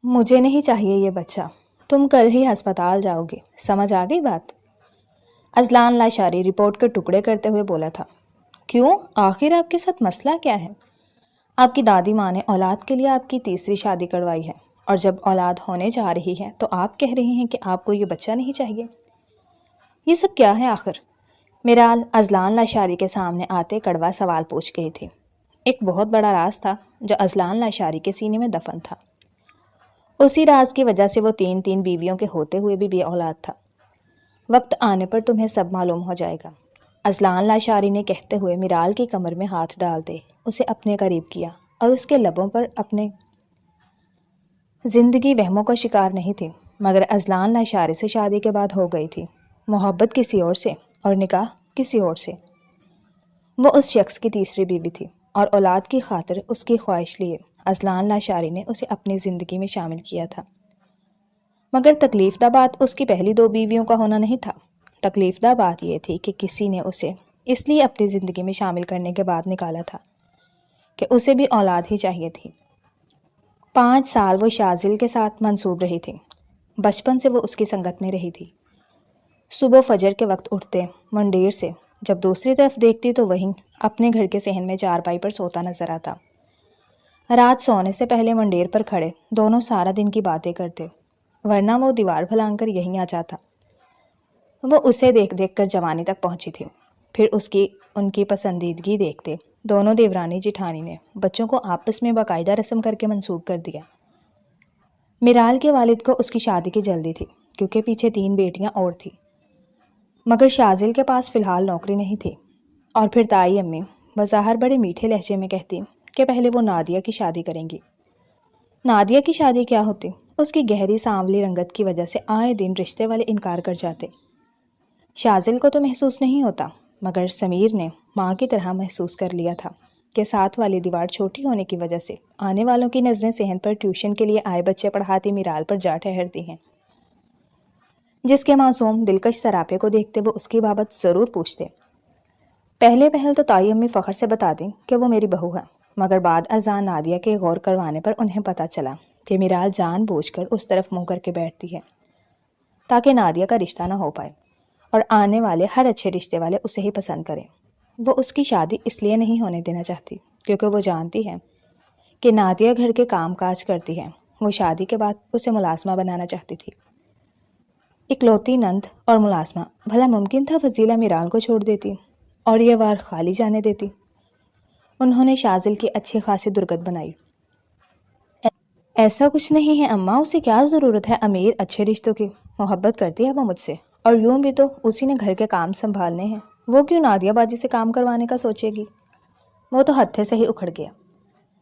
مجھے نہیں چاہیے یہ بچہ، تم کل ہی ہسپتال جاؤ گے، سمجھ آ گئی بات؟ اذلان لاشاری رپورٹ کے ٹکڑے کرتے ہوئے بولا تھا۔ کیوں؟ آخر آپ کے ساتھ مسئلہ کیا ہے؟ آپ کی دادی ماں نے اولاد کے لیے آپ کی تیسری شادی کروائی ہے، اور جب اولاد ہونے جا رہی ہے تو آپ کہہ رہی ہیں کہ آپ کو یہ بچہ نہیں چاہیے۔ یہ سب کیا ہے آخر؟ میرال اذلان لاشاری کے سامنے آتے کڑوا سوال پوچھ گئی تھی۔ ایک بہت بڑا راز تھا جو اذلان لاشاری کے سینے میں دفن تھا۔ اسی راز کی وجہ سے وہ تین بیویوں کے ہوتے ہوئے بھی بے اولاد تھا۔ وقت آنے پر تمہیں سب معلوم ہو جائے گا، اذلان لاشاری نے کہتے ہوئے میرال کی کمر میں ہاتھ ڈال دے اسے اپنے قریب کیا، اور اس کے لبوں پر اپنے زندگی وہموں کا شکار نہیں تھی، مگر اذلان لاشاری سے شادی کے بعد ہو گئی تھی، محبت کسی اور سے اور نکاح کسی اور سے۔ وہ اس شخص کی تیسری بیوی تھی، اور اولاد کی خاطر اس کی خواہش لیے اذلان لاشاری نے اسے اپنی زندگی میں شامل کیا تھا۔ مگر تکلیف دہ بات اس کی پہلی دو بیویوں کا ہونا نہیں تھا، تکلیف دہ بات یہ تھی کہ کسی نے اسے اس لیے اپنی زندگی میں شامل کرنے کے بعد نکالا تھا کہ اسے بھی اولاد ہی چاہیے تھی۔ 5 سال وہ شازل کے ساتھ منسوب رہی تھی، بچپن سے وہ اس کی سنگت میں رہی تھی۔ صبح فجر کے وقت اٹھتے منڈیر سے جب دوسری طرف دیکھتی تو وہیں اپنے گھر کے صحن میں چارپائی پر سوتا نظر آتا۔ رات سونے سے پہلے منڈیر پر کھڑے دونوں سارا دن کی باتیں کرتے، ورنہ وہ دیوار پھلانگ کر یہیں آ جاتا۔ وہ اسے دیکھ دیکھ کر جوانی تک پہنچی تھی، پھر ان کی پسندیدگی دیکھتے دونوں دیورانی جٹھانی نے بچوں کو آپس میں باقاعدہ رسم کر کے منسوب کر دیا۔ میرال کے والد کو اس کی شادی کی جلدی تھی، کیونکہ پیچھے 3 بیٹیاں اور تھیں، مگر شازل کے پاس فی الحال نوکری نہیں تھی۔ اور پھر تائی امی بظاہر بڑے میٹھے لہجے میں کہتی کہ پہلے وہ نادیہ کی شادی کریں گی۔ نادیہ کی شادی کیا ہوتی؟ اس کی گہری سانولی رنگت کی وجہ سے آئے دن رشتے والے انکار کر جاتے۔ شازل کو تو محسوس نہیں ہوتا، مگر سمیر نے ماں کی طرح محسوس کر لیا تھا کہ ساتھ والی دیوار چھوٹی ہونے کی وجہ سے آنے والوں کی نظریں صحن پر ٹیوشن کے لیے آئے بچے پڑھاتی میرال پر جا ٹھہرتی ہیں۔ جس کے معصوم دلکش سراپے کو دیکھتے وہ اس کی بابت ضرور پوچھتے۔ پہلے پہل تو تائی امی فخر سے بتا دیں کہ وہ میری بہو ہے، مگر بعد ازاں نادیہ کے غور کروانے پر انہیں پتہ چلا کہ میرال جان بوجھ کر اس طرف منہ کر کے بیٹھتی ہے تاکہ نادیہ کا رشتہ نہ ہو پائے، اور آنے والے ہر اچھے رشتے والے اسے ہی پسند کریں۔ وہ اس کی شادی اس لیے نہیں ہونے دینا چاہتی کیونکہ وہ جانتی ہے کہ نادیہ گھر کے کام کاج کرتی ہے۔ وہ شادی کے بعد اسے ملازمہ بنانا چاہتی تھی، اکلوتی نند اور ملازمہ۔ بھلا ممکن تھا فضیلہ میرال کو چھوڑ دیتی اور یہ وار خالی جانے دیتی؟ انہوں نے شازل کی اچھی خاصی درگت بنائی۔ ایسا کچھ نہیں ہے اماں، اسے کیا ضرورت ہے امیر اچھے رشتوں کی؟ محبت کرتی ہے وہ مجھ سے، اور یوں بھی تو اسی نے گھر کے کام سنبھالنے ہیں، وہ کیوں نادیہ باجی سے کام کروانے کا سوچے گی؟ وہ تو ہتھے سے ہی اکھڑ گیا۔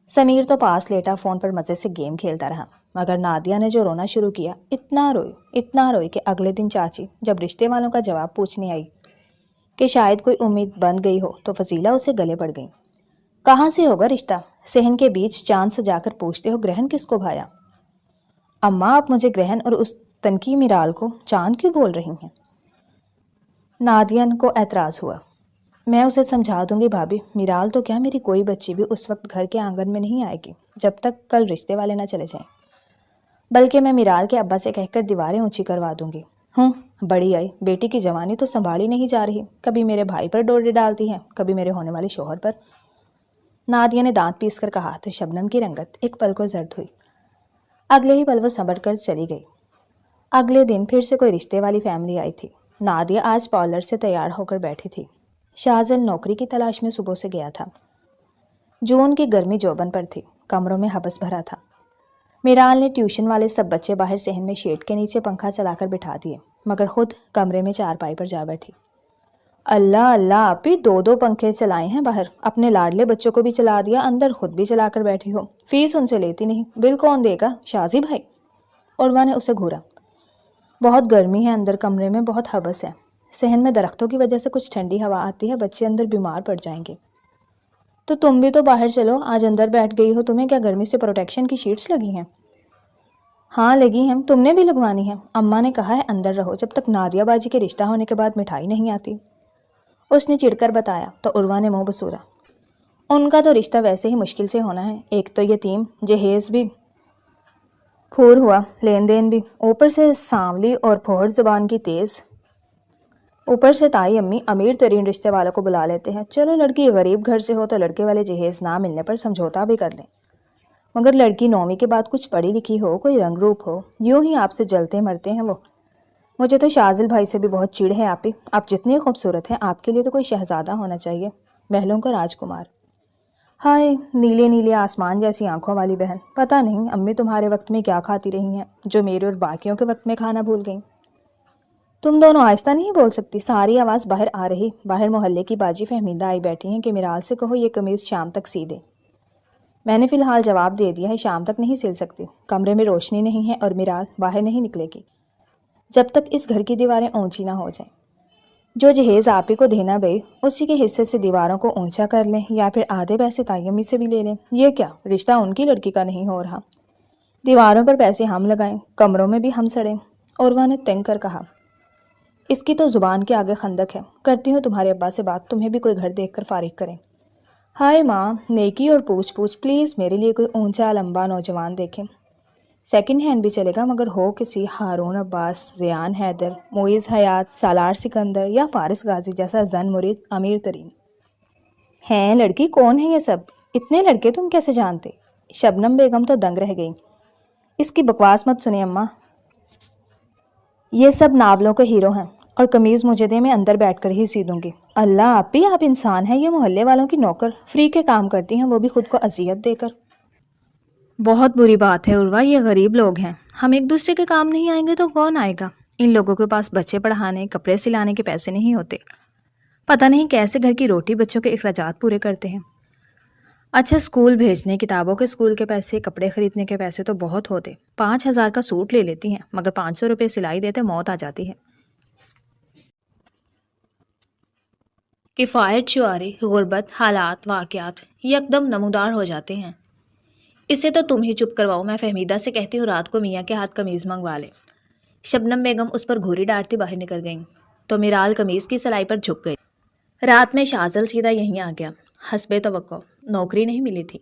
سمیر تو پاس لیٹا فون پر مزے سے گیم کھیلتا رہا، مگر نادیہ نے جو رونا شروع کیا، اتنا روئی کہ اگلے دن چاچی جب رشتے والوں کا جواب پوچھنے آئی کہ شاید کوئی امید بند گئی ہو تو فضیلہ اسے گلے پڑ گئی۔ کہاں سے ہوگا رشتہ؟ صحن کے بیچ چاند سجا کر پوچھتے ہو گرہن کس کو بھایا؟ اماں آپ مجھے گرہن اور اس تنکی میرال کو چاند کیوں بول رہی ہیں؟ نادیہ کو اعتراض ہوا۔ میں اسے سمجھا دوں گی بھابھی، میرال تو کیا میری کوئی بچی بھی اس وقت گھر کے آنگن میں نہیں آئے گی جب تک کل رشتے والے نہ چلے جائیں، بلکہ میں میرال کے ابا سے کہہ کر دیواریں اونچی کروا دوں گی۔ بڑی آئی، بیٹی کی جوانی تو سنبھالی نہیں جا رہی، کبھی میرے بھائی پر ڈوری ڈالتی ہیں، کبھی میرے ہونے والے شوہر پر۔ نادیہ نے دانت پیس کر کہا تو شبنم کی رنگت ایک پل کو زرد ہوئی۔ اگلے ہی پل وہ سنبھل کر چلی گئی۔ اگلے دن پھر سے کوئی رشتے والی فیملی آئی تھی۔ نادیہ آج پارلر سے تیار ہو کر بیٹھی تھی۔ شازل نوکری کی تلاش میں صبح سے گیا تھا۔ جون کی گرمی جوبن پر تھی، کمروں میں ہبس بھرا تھا۔ میرال نے ٹیوشن والے سب بچے باہر صحن میں شیڈ کے نیچے پنکھا چلا کر بٹھا دیے، مگر خود کمرے میں چارپائی پر جا بیٹھی۔ اللہ اللہ آپی، 2 پنکھے چلائے ہیں باہر، اپنے لاڈلے بچوں کو بھی چلا دیا، اندر خود بھی چلا کر بیٹھی ہو، فیس ان سے لیتی نہیں، بل کون دے گا؟ شازی بھائی؟ عروہ نے اسے گھورا۔ بہت گرمی ہے اندر، کمرے میں بہت ہبس ہے، صحن میں درختوں کی وجہ سے کچھ ٹھنڈی ہوا آتی ہے، بچے اندر بیمار پڑ جائیں گے۔ تو تم بھی تو باہر چلو، آج اندر بیٹھ گئی ہو، تمہیں کیا گرمی سے پروٹیکشن کی شیٹس لگی ہیں؟ ہاں لگی ہیں، تم نے بھی لگوانی ہے، اماں نے کہا ہے اندر رہو جب تک نادیہ باجی کے رشتہ ہونے کے بعد مٹھائی نہیں آتی۔ اس نے چڑ کر بتایا تو عروہ نے منہ بسورا۔ ان کا تو رشتہ ویسے ہی مشکل سے ہونا ہے، ایک تو یتیم، جہیز بھی پھور ہوا لین دین بھی، اوپر سے سانولی اور پھوڑ زبان کی تیز، اوپر سے تائی امی امیر ترین رشتے والوں کو بلا لیتے ہیں۔ چلو لڑکی غریب گھر سے ہو تو لڑکے والے جہیز نہ ملنے پر سمجھوتا بھی کر لیں، مگر لڑکی 9ویں کے بعد کچھ پڑھی لکھی ہو، کوئی رنگ روپ ہو، یوں ہی آپ سے جلتے مرتے ہیں وہ۔ مجھے تو شازل بھائی سے بھی بہت چڑ ہے آپی، آپ جتنی خوبصورت ہیں آپ کے لیے تو کوئی شہزادہ ہونا چاہیے، محلوں کا راجکمار۔ ہائے نیلے نیلے آسمان جیسی آنکھوں والی بہن، پتہ نہیں امی تمہارے وقت میں کیا کھاتی رہی ہیں جو میرے اور باقیوں کے وقت میں کھانا بھول گئیں۔ تم دونوں آہستہ نہیں بول سکتی؟ ساری آواز باہر آ رہی۔ باہر محلے کی باجی فہمیدہ آئی بیٹھی ہیں کہ میرال سے کہو یہ قمیض شام تک سی دے۔ میں نے فی الحال جواب دے دیا ہے، شام تک نہیں سل سکتی، کمرے میں روشنی نہیں ہے اور میرال باہر نہیں نکلے گی جب تک اس گھر کی دیواریں اونچی نہ ہو جائیں۔ جو جہیز آپ ہی کو دینا بھئی، اسی کے حصے سے دیواروں کو اونچا کر لیں یا پھر آدھے پیسے تائی امی سے بھی لے لیں۔ یہ کیا رشتہ ان کی لڑکی کا نہیں ہو رہا؟ دیواروں پر پیسے ہم لگائیں، کمروں میں بھی ہم سڑیں۔ عروہ نے تنگ کر کہا، اس کی تو زبان کے آگے خندق ہے، کرتی ہوں تمہارے ابا سے بات، تمہیں بھی کوئی گھر دیکھ کر فارغ کریں۔ ہائے ماں، نیکی اور پوچھ پوچھ، پلیز میرے لیے کوئی اونچا لمبا نوجوان دیکھیں، سیکنڈ ہینڈ بھی چلے گا مگر ہو کسی ہارون عباس، زیان حیدر، معیز حیات، سالار سکندر یا فارس غازی جیسا زن مرید امیر ترین۔ ہیں لڑکی کون ہے یہ سب؟ اتنے لڑکے تم کیسے جانتے؟ شبنم بیگم تو دنگ رہ گئی۔ اس کی بکواس مت سنیں اماں، یہ سب ناولوں کے ہیرو ہیں، اور قمیض مجھے دے میں اندر بیٹھ کر ہی سی دوں گی۔ اللہ آپی آپ انسان ہیں، یہ محلے والوں کی نوکر، فری کے کام کرتی ہیں، وہ بھی خود کو اذیت دے کر۔ بہت بری بات ہے عروہ، یہ غریب لوگ ہیں، ہم ایک دوسرے کے کام نہیں آئیں گے تو کون آئے گا؟ ان لوگوں کے پاس بچے پڑھانے کپڑے سلانے کے پیسے نہیں ہوتے، پتہ نہیں کیسے گھر کی روٹی بچوں کے اخراجات پورے کرتے ہیں۔ اچھا اسکول بھیجنے، کتابوں کے اسکول کے پیسے، کپڑے خریدنے کے پیسے تو بہت ہوتے، 5000 کا سوٹ لے لیتی ہیں مگر 500 روپے سلائی دیتے موت آ جاتی ہے۔ کفایت شعاری، غربت، حالات واقعات یکدم نمودار ہو جاتے ہیں۔ اسے تو تم ہی چپ کرواؤ، میں فہمیدہ سے کہتی ہوں رات کو میاں کے ہاتھ قمیض منگوا لے۔ شبنم بیگم اس پر گھوری ڈالتی باہر نکل گئیں تو میرال قمیض کی سلائی پر جھک گئی۔ رات میں شازل سیدھا یہیں آ گیا، حسب توقع نوکری نہیں ملی تھی۔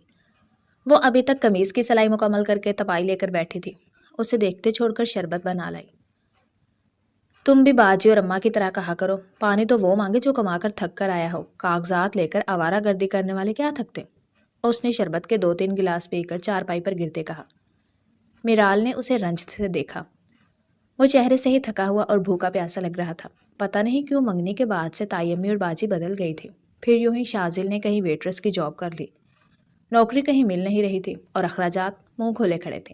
وہ ابھی تک قمیض کی سلائی مکمل کر کے تپائی لے کر بیٹھی تھی، اسے دیکھتے چھوڑ کر شربت بنا لائی۔ تم بھی باجی اور اماں کی طرح کہا کرو، پانی تو وہ مانگے جو کما کر تھک کر آیا ہو، کاغذات لے کر آوارہ گردی کرنے والے کیا تھکتے؟ اس نے شربت کے 2-3 گلاس پی کر چارپائی پر گرتے کہا۔ میرال نے اسے رنج سے دیکھا، وہ چہرے سے ہی تھکا ہوا اور بھوکا پیاسا لگ رہا تھا۔ پتہ نہیں کیوں منگنی کے بعد سے تائی امی اور باجی بدل گئی تھی، پھر یوں ہی شازل نے کہیں ویٹرس کی جاب کر لی، نوکری کہیں مل نہیں رہی تھی اور اخراجات منہ کھولے کھڑے تھے۔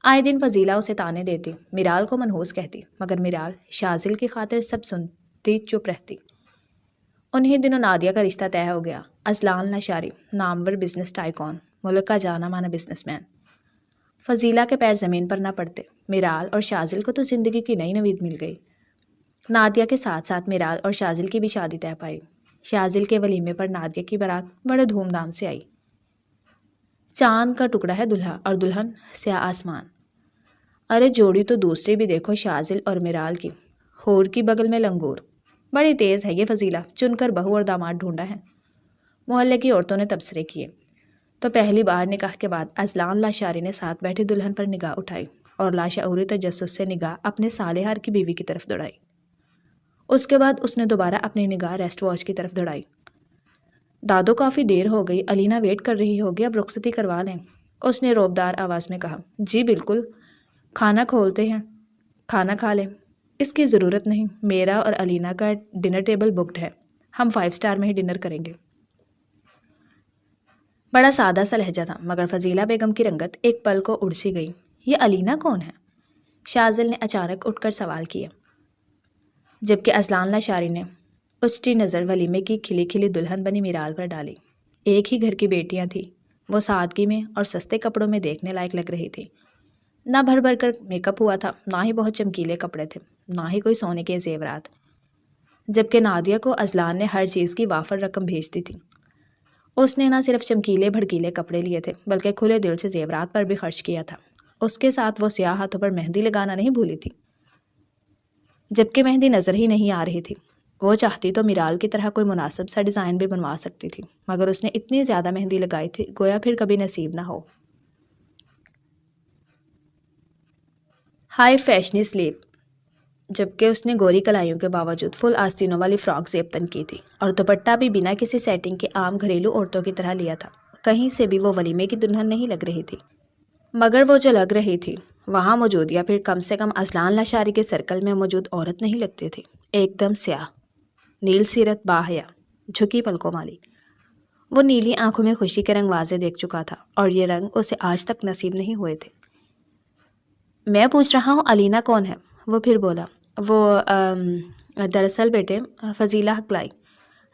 آئے دن فضیلہ اسے تانے دیتی، میرال کو منحوس کہتی، مگر میرال شازل کی خاطر سب سنتی چپ رہتی۔ انہی دنوں نادیہ کا رشتہ طے ہو گیا، اذلان لاشاری، نامور بزنس ٹائکون، ملک کا جانا مانا بزنس مین۔ فضیلہ کے پیر زمین پر نہ پڑتے، میرال اور شازل کو تو زندگی کی نئی نوید مل گئی۔ نادیہ کے ساتھ ساتھ میرال اور شازل کی بھی شادی طے پائی۔ شازل کے ولیمے پر نادیہ کی بارات بڑے دھوم دھام سے آئی۔ چاند کا ٹکڑا ہے دلہا اور دلہن سیاہ آسمان۔ ارے جوڑی تو دوسری بھی دیکھو، شازل اور میرال کی، ہور کی بغل میں لنگور۔ بڑی تیز ہے یہ فضیلہ، چن کر بہو اور داماد ڈھونڈا ہے۔ محلے کی عورتوں نے تبصرے کیے تو پہلی بار نکاح کے بعد اذلان لاشاری نے ساتھ بیٹھی دلہن پر نگاہ اٹھائی اور لاشعوری تجسس سے نگاہ اپنے سالہار کی بیوی کی طرف دوڑائی۔ اس کے بعد اس نے دوبارہ اپنی نگاہ ریسٹ واچ کی طرف دوڑائی۔ دادو کافی دیر ہو گئی، الینا ویٹ کر رہی ہوگی، اب رخصتی کروا لیں، اس نے روبدار آواز میں کہا۔ جی بالکل، کھانا کھولتے ہیں، کھانا کھا لیں۔ اس کی ضرورت نہیں، میرا اور الینا کا ڈنر ٹیبل بکڈ ہے، ہم 5 اسٹار میں ہی ڈنر کریں گے۔ بڑا سادہ سا لہجہ تھا مگر فضیلہ بیگم کی رنگت ایک پل کو اڑ سی گئی۔ یہ الینا کون ہے؟ شازل نے اچانک اٹھ کر سوال کیا، جبکہ اذلان لاشاری نے اچٹی نظر ولیمے کی کھلی کھلی دلہن بنی میرال پر ڈالی۔ ایک ہی گھر کی بیٹیاں تھیں، وہ سادگی میں اور سستے کپڑوں میں دیکھنے لائق لگ رہی تھی۔ نہ بھر بھر کر میک اپ ہوا تھا، نہ ہی بہت چمکیلے کپڑے تھے، نہ ہی کوئی سونے کے زیورات، جبکہ نادیہ کو اذلان نے ہر چیز کی وافر رقم بھیج دی تھی۔ اس نے نہ صرف چمکیلے بھڑکیلے کپڑے لیے تھے بلکہ کھلے دل سے زیورات پر بھی خرچ کیا تھا۔ اس کے ساتھ وہ سیاہ ہاتھوں پر مہندی لگانا نہیں بھولی تھی، جبکہ مہندی نظر ہی نہیں آ رہی تھی۔ وہ چاہتی تو میرال کی طرح کوئی مناسب سا ڈیزائن بھی بنوا سکتی تھی، مگر اس نے اتنی زیادہ مہندی لگائی تھی گویا پھر کبھی نصیب نہ ہو۔ ہائی فیشنی سلیو، جبکہ اس نے گوری کلائیوں کے باوجود فل آستینوں والی فراک زیب کی تھی اور دوپٹہ بھی بنا کسی سیٹنگ کے عام گھریلو عورتوں کی طرح لیا تھا۔ کہیں سے بھی وہ ولیمے کی دلہن نہیں لگ رہی تھی، مگر وہ جو لگ رہی تھی وہاں موجود یا پھر کم سے کم اذلان لاشاری کے سرکل میں موجود عورت نہیں لگتی تھی۔ ایک دم سیاہ، نیل سیرت، باحیا، جھکی پلکوں والی، وہ نیلی آنکھوں میں خوشی کے رنگ واضح دیکھ چکا تھا اور یہ رنگ اسے آج تک نصیب نہیں ہوئے تھے۔ میں پوچھ رہا ہوں علینا کون ہے؟ وہ پھر بولا، وہ دراصل بیٹے فضیلہ حقلائی۔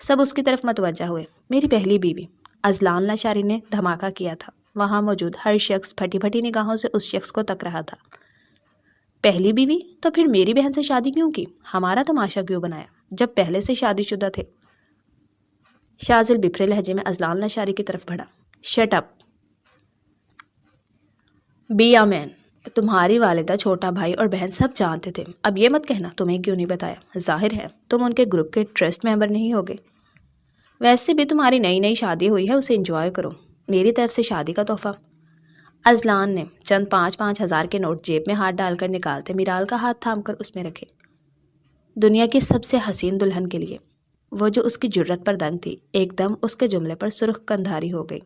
سب اس کی طرف متوجہ ہوئے۔ میری پہلی بیوی، اذلان لاشاری نے دھماکہ کیا تھا۔ وہاں موجود ہر شخص پھٹی پھٹی نگاہوں سے اس شخص کو تک رہا تھا۔ پہلی بیوی؟ تو پھر میری بہن سے شادی کیوں کی؟ ہمارا تماشا کیوں بنایا جب پہلے سے شادی شدہ تھے؟ شازل بپھرے لہجے میں اذلان لاشاری کی طرف بڑھا۔ شٹ اپ، بی اے مین۔ تمہاری والدہ، چھوٹا بھائی اور بہن سب جانتے تھے۔ اب یہ مت کہنا تمہیں کیوں نہیں بتایا۔ ظاہر ہے تم ان کے گروپ کے ٹرسٹ ممبر نہیں ہوگے۔ ویسے بھی تمہاری نئی نئی شادی ہوئی ہے، اسے انجوائے کرو۔ میری طرف سے شادی کا تحفہ۔ اذلان نے چند 5,000 کے نوٹ جیب میں ہاتھ ڈال کر نکالتے میرال کا ہاتھ تھام کر اس میں رکھے۔ دنیا کی سب سے حسین دلہن کے لیے، وہ جو اس کی جرت پر دنگ تھی ایک دم اس کے جملے پر سرخ کندھاری ہو گئی۔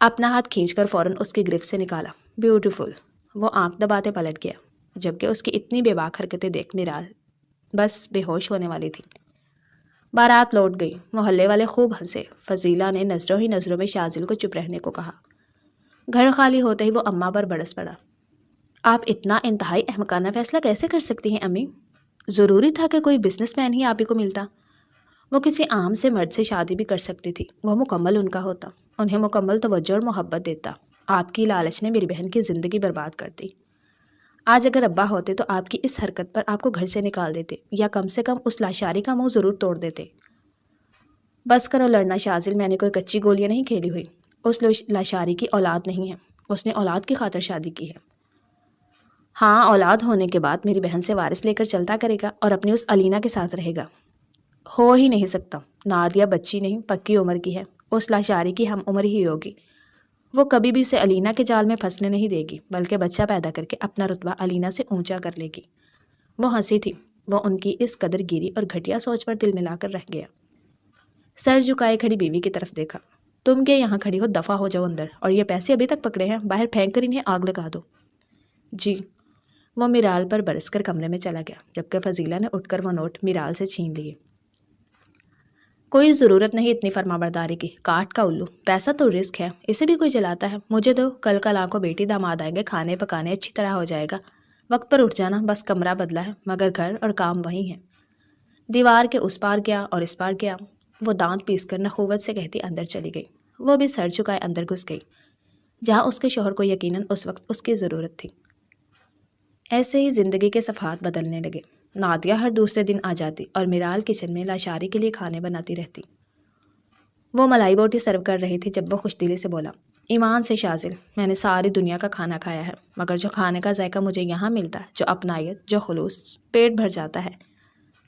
اپنا ہاتھ کھینچ کر فوراً اس کی گرفت سے نکالا۔ بیوٹیفل۔ وہ آنکھ دباتے پلٹ گیا، جبکہ اس کی اتنی بے باک حرکتیں دیکھ میرال بس بے ہوش ہونے والی تھی۔ بارات لوٹ گئی، محلے والے خوب ہنسے۔ فضیلہ نے نظروں ہی نظروں میں شازل کو چپ رہنے کو کہا۔ گھر خالی ہوتے ہی وہ اماں پر برس پڑا۔ آپ اتنا انتہائی احمقانہ فیصلہ کیسے کر سکتی ہیں امی؟ ضروری تھا کہ کوئی بزنس مین ہی آپ ہی کو ملتا؟ وہ کسی عام سے مرد سے شادی بھی کر سکتی تھی، وہ مکمل ان کا ہوتا، انہیں مکمل توجہ اور محبت دیتا۔ آپ کی لالچ نے میری بہن کی زندگی برباد کر دی۔ آج اگر ابا ہوتے تو آپ کی اس حرکت پر آپ کو گھر سے نکال دیتے، یا کم سے کم اس لاشاری کا منہ ضرور توڑ دیتے۔ بس کرو لڑنا شازل، میں نے کوئی کچی گولیاں نہیں کھیلی ہوئی۔ اس لاشاری کی اولاد نہیں ہے، اس نے اولاد کی خاطر شادی کی ہے۔ ہاں، اولاد ہونے کے بعد میری بہن سے وارث لے کر چلتا کرے گا اور اپنی اس علینا کے ساتھ رہے گا۔ ہو ہی نہیں سکتا، نادیہ بچی نہیں، پکی عمر کی ہے، اس لاشاری کی ہم عمر ہی ہوگی۔ وہ کبھی بھی اسے علینا کے جال میں پھنسنے نہیں دے گی، بلکہ بچہ پیدا کر کے اپنا رتبہ علینا سے اونچا کر لے گی۔ وہ ہنسی تھی، وہ ان کی اس قدر گیری اور گھٹیا سوچ پر دل ملا کر رہ گیا۔ سر جھکائے کھڑی بیوی کی طرف دیکھا۔ تم کیا یہاں کھڑی ہو؟ دفع ہو جاؤ اندر، اور یہ پیسے ابھی تک پکڑے ہیں، باہر پھینک کر انہیں آگ لگا دو۔ جی۔ وہ میرال پر برس کر کمرے میں چلا گیا، جبکہ فضیلہ نے اٹھ کر وہ نوٹ میرال سے چھین لیے۔ کوئی ضرورت نہیں اتنی فرما برداری کی، کاٹ کا الو، پیسہ تو رزق ہے، اسے بھی کوئی جلاتا ہے۔ مجھے دو، کل کل کو بیٹی داماد آئیں گے، کھانے پکانے اچھی طرح ہو جائے گا۔ وقت پر اٹھ جانا، بس کمرہ بدلا ہے مگر گھر اور کام وہی ہیں۔ دیوار کے اس پار گیا اور اس پار گیا، وہ دانت پیس کر نخوت سے کہتی اندر چلی گئی۔ وہ بھی سر جھکائے اندر گھس گئی، جہاں اس کے شوہر کو یقیناً اس وقت اس کی ضرورت تھی۔ ایسے ہی زندگی کے صفحات بدلنے لگے۔ نادیہ ہر دوسرے دن آ جاتی اور میرال کچن میں لاشاری کے لیے کھانے بناتی رہتی۔ وہ ملائی بوٹی سرو کر رہی تھی جب وہ خوش دلی سے بولا، ایمان سے شازل، میں نے ساری دنیا کا کھانا کھایا ہے، مگر جو کھانے کا ذائقہ مجھے یہاں ملتا ہے، جو اپنائیت، جو خلوص، پیٹ بھر جاتا ہے،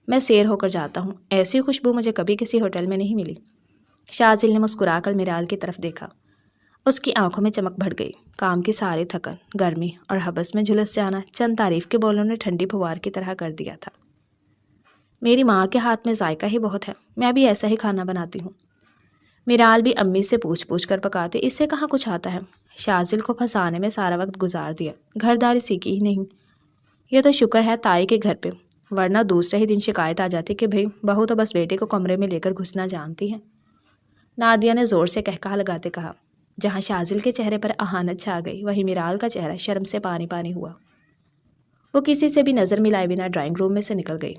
میں سیر ہو کر جاتا ہوں، ایسی خوشبو مجھے کبھی کسی ہوٹل میں نہیں ملی۔ شازل نے مسکرا کر میرال کی طرف دیکھا۔ اس کی آنکھوں میں چمک بڑھ گئی۔ کام کی ساری تھکن، گرمی اور حبس میں جھلس جانا چند تعریف کے بولوں نے ٹھنڈی پھوار کی طرح کر دیا تھا۔ میری ماں کے ہاتھ میں ذائقہ ہی بہت ہے، میں بھی ایسا ہی کھانا بناتی ہوں۔ میرال بھی امی سے پوچھ پوچھ کر پکاتے، اس سے کہاں کچھ آتا ہے۔ شازل کو پھنسانے میں سارا وقت گزار دیا، گھرداری سیکھی ہی نہیں۔ یہ تو شکر ہے تائی کے گھر پہ، ورنہ دوسرے ہی دن شکایت آ جاتی کہ بھئی بہو تو بس بیٹے کو کمرے میں لے کر گھسنا جانتی ہے۔ نادیہ نے زور سے کہکہا لگاتے کہا۔ جہاں شازل کے چہرے پر اہانت چھا گئی، وہیں میرال کا چہرہ شرم سے پانی پانی ہوا۔ وہ کسی سے بھی نظر ملائے بنا ڈرائنگ روم میں سے نکل گئی۔